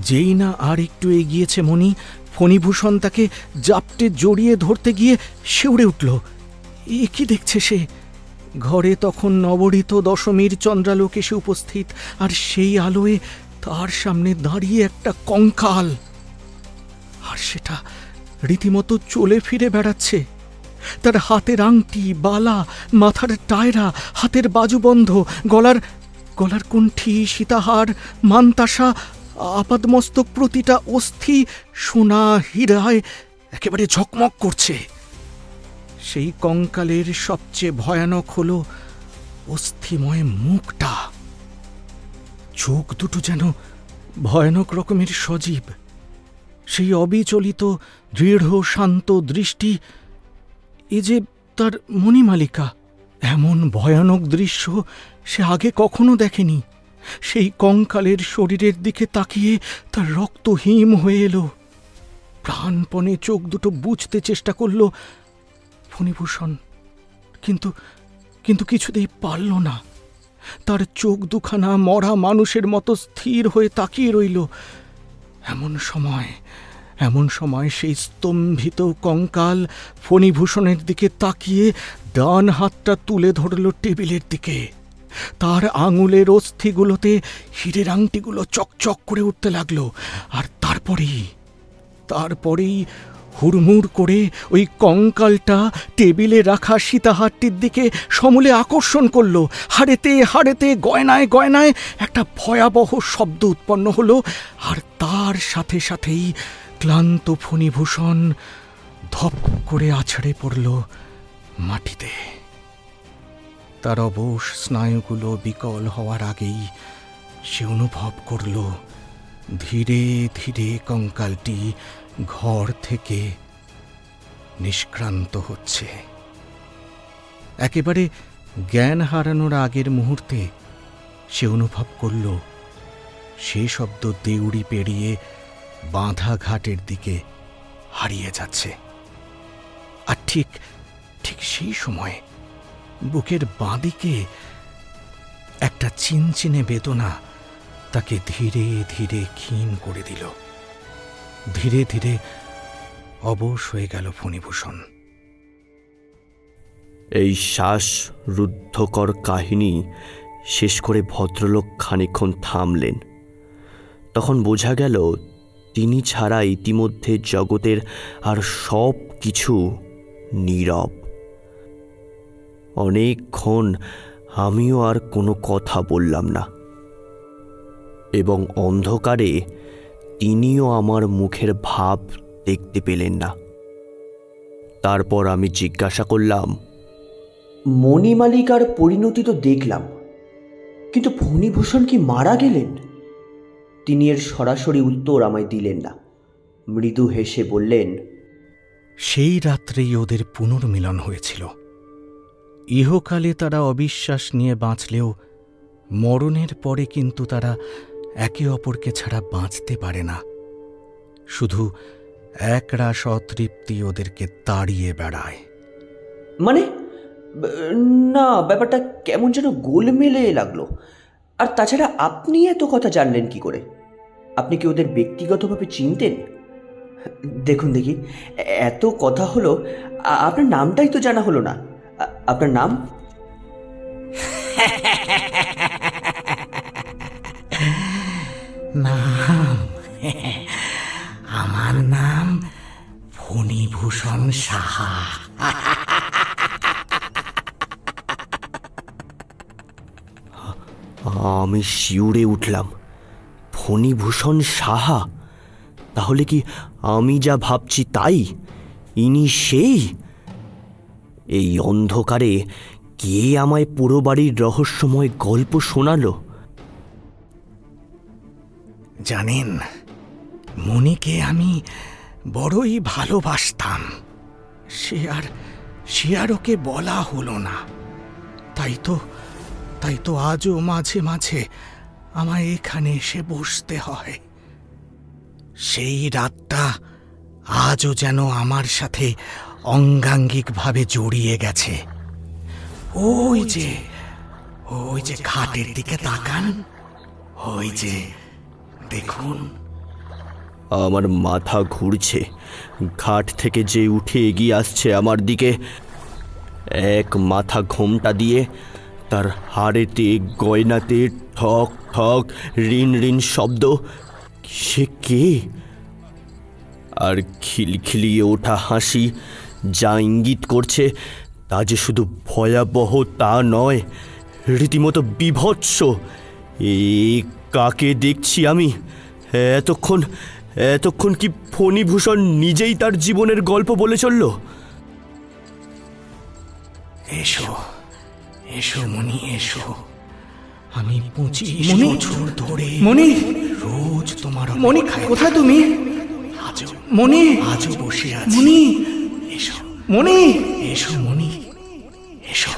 যেই না আর একটু এগিয়েছে মণি, ফণিভূষণ তাকে জাপটে জড়িয়ে ধরতে গিয়ে শিউরে উঠল। এ কি দেখছে সে? ঘরে তখন নবরিত দশমীর চন্দ্রালোক এসে উপস্থিত, আর সেই আলোয় তার সামনে দাঁড়িয়ে একটা কঙ্কাল। আর সেটা রীতিমতো চলে ফিরে বেড়াচ্ছে। তার হাতের আংটি, বালা, মাথার টায়রা, হাতের বাজুবন্ধ, গলার কণ্ঠি, সীতাহার, মানতাসা, আপাদমস্তক প্রতিটা অস্থি সোনা হীরায় একেবারে ঝকমক করছে। সেই কঙ্কালের সবচেয়ে ভয়ানক হল অস্থিময় মুখটা। চোখ দুটো যেন ভয়ানক রকমের সজীব। সেই অবিচলিত দৃঢ় শান্ত দৃষ্টি, এ যে তার মণিমালিকা। এমন ভয়ানক দৃশ্য সে আগে কখনো দেখেনি। সেই কঙ্কালের শরীরের দিকে তাকিয়ে তার রক্ত হিম হয়ে এলো। প্রাণপণে চোখ দুটো বুঝতে চেষ্টা করল ফণিভূষণ, কিন্তু কিছুতেই পারল না। তার চোখ দুখানা মরা মানুষের মতো স্থির হয়ে তাকিয়ে রইল। এমন সময় সেই স্তম্ভিত কঙ্কাল ফণিভূষণের দিকে তাকিয়ে ডান হাতটা তুলে ধরল টেবিলের দিকে। তার আঙুলের অস্থিগুলোতে হীরের আংটিগুলো চকচক করে উঠতে লাগল। আর তারপরেই হুড়মুড় করে ওই কঙ্কালটা টেবিলে রাখা সীতাহারটির দিকে সমূলে আকর্ষণ করল। হাড়েতে গয়নায় গয়নায় একটা ভয়াবহ শব্দ উৎপন্ন হলো। আর তার সাথে সাথেই ক্লান্ত ফণিভূষণ ধপ করে আছড়ে পড়ল মাটিতে। তার অবশ স্নায়ুগুলো বিকল হওয়ার আগেই সে অনুভব করল ধীরে ধীরে কঙ্কালটি ঘর থেকে নিষ্ক্রান্ত হচ্ছে। একেবারে জ্ঞান হারানোর আগের মুহূর্তে সে অনুভব করল সে শব্দ দেউড়ি পেরিয়ে বাঁধা ঘাটের দিকে হারিয়ে যাচ্ছে। আর ঠিক সেই সময় বুকের বাঁদিকে একটা চিনচিনে বেদনা তাকে ধীরে ধীরে ক্ষীণ করে দিল। ধীরে ধীরে অবশ হয়ে গেল ফণিভূষণ। এই শ্বাস রুদ্ধকর কাহিনী শেষ করে ভদ্রলোক খানিকক্ষণ থামলেন। তখন বোঝা গেল তিনি ছাড়া ইতিমধ্যে জগতের আর সব কিছু নীরব। অনেকক্ষণ আমিও আর কোনো কথা বললাম না, এবং অন্ধকারে তিনিও আমার মুখের ভাব দেখতে পেলেন না। তারপর আমি জিজ্ঞাসা করলাম, মণিমালিকার পরিণতি তো দেখলাম, কিন্তু ফণিভূষণ কি মারা গেলেন? তিনি এর সরাসরি উত্তর আমায় দিলেন না। মৃদু হেসে বললেন, সেই রাত্রেই ওদের পুনর্মিলন হয়েছিল। ইহকালে তারা অবিশ্বাস নিয়ে বাঁচলেও মরণের পরে কিন্তু তারা একে অপরকে ছাড়া বাঁচতে পারে না। শুধু একরাশ অতৃপ্তি ওদেরকে তাড়িয়ে বেড়ায়। মানে না, ব্যাপারটা কেমন যেন গোলমেলে লাগলো। আর তাছাড়া আপনি এত কথা জানলেন কি করে? আপনি কি ওদের ব্যক্তিগতভাবে চিনতেন? দেখুন দেখি, এত কথা হলো, আপনার নামটাই তো জানা হলো না। আপনার নাম? নাম? আমার নাম ফণিভূষণ সাহা। আমি শিউরে উঠলাম। ফণিভূষণ সাহা? তাহলে কি আমি যা ভাবছি তাই? ইনি সেই? এই অন্ধকারে কে আমায় পুরো বাড়ির রহস্যময় গল্প শোনালো? জানেন, মণিকে আমি বড়ই ভালোবাসতাম। সে আর ওকে বলা হলো না। তাই তো আজও মাঝে মাঝে আমায় এখানে এসে বসতে হয়। সেই রাতটা আজও যেন আমার সাথে অঙ্গাঙ্গিকভাবে জড়িয়ে গেছে। ওই যে খাটের দিকে তাকান, ওই যে দেখুন। আমার মাথা ঘুরছে। ঘাট থেকে যে উঠে এগিয়ে আসছে আমার দিকে, এক মাথা ঘোমটা দিয়ে, তার হাড়েতে গয়নাতে ঠক ঠক রিন রিন শব্দ। সে কে? আর খিলখিলিয়ে ওঠা হাসি যা ইঙ্গিত করছে তা যে শুধু ভয়াবহ তা নয়, রীতিমতো বীভৎস। কাকে দেখছি আমি? এতক্ষণ কি ফণিভূষণ নিজেই তার জীবনের গল্প বলে চলল? এসো মণি, এসো। আমি 25 বছর ধরে রোজ তোমার মণি, কোথায় তুমি? মণি, আজও বসে আছি। মণি, এসো মণি, এসো মণি, এসো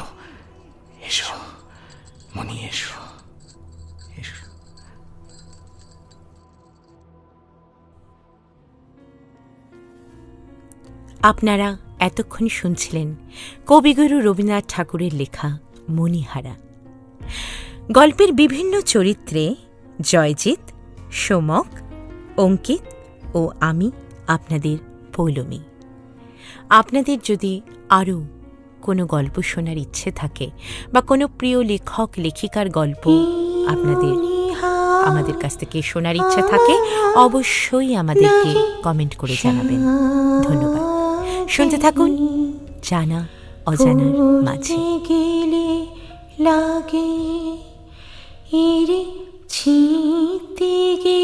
এসো মণি, এসো এসো। আপনারা এতক্ষণ শুনছিলেন কবিগুরু রবীন্দ্রনাথ ঠাকুরের লেখা মণিহারা। গল্পের বিভিন্ন চরিত্রে জয়জিৎ, সোমক, অঙ্কিত ও আমি আপনাদের পৌলমী। আপনাদের যদি আরও কোনো গল্প শোনার ইচ্ছে থাকে বা কোনো প্রিয় লেখক লেখিকার গল্প আপনাদের আমাদের কাছ থেকে শোনার ইচ্ছা থাকে, অবশ্যই আমাদেরকে কমেন্ট করে জানাবেন। ধন্যবাদ। শুনতে থাকুন জানা অজানার মাঝে। গেলে লাগে ছিঁতে গে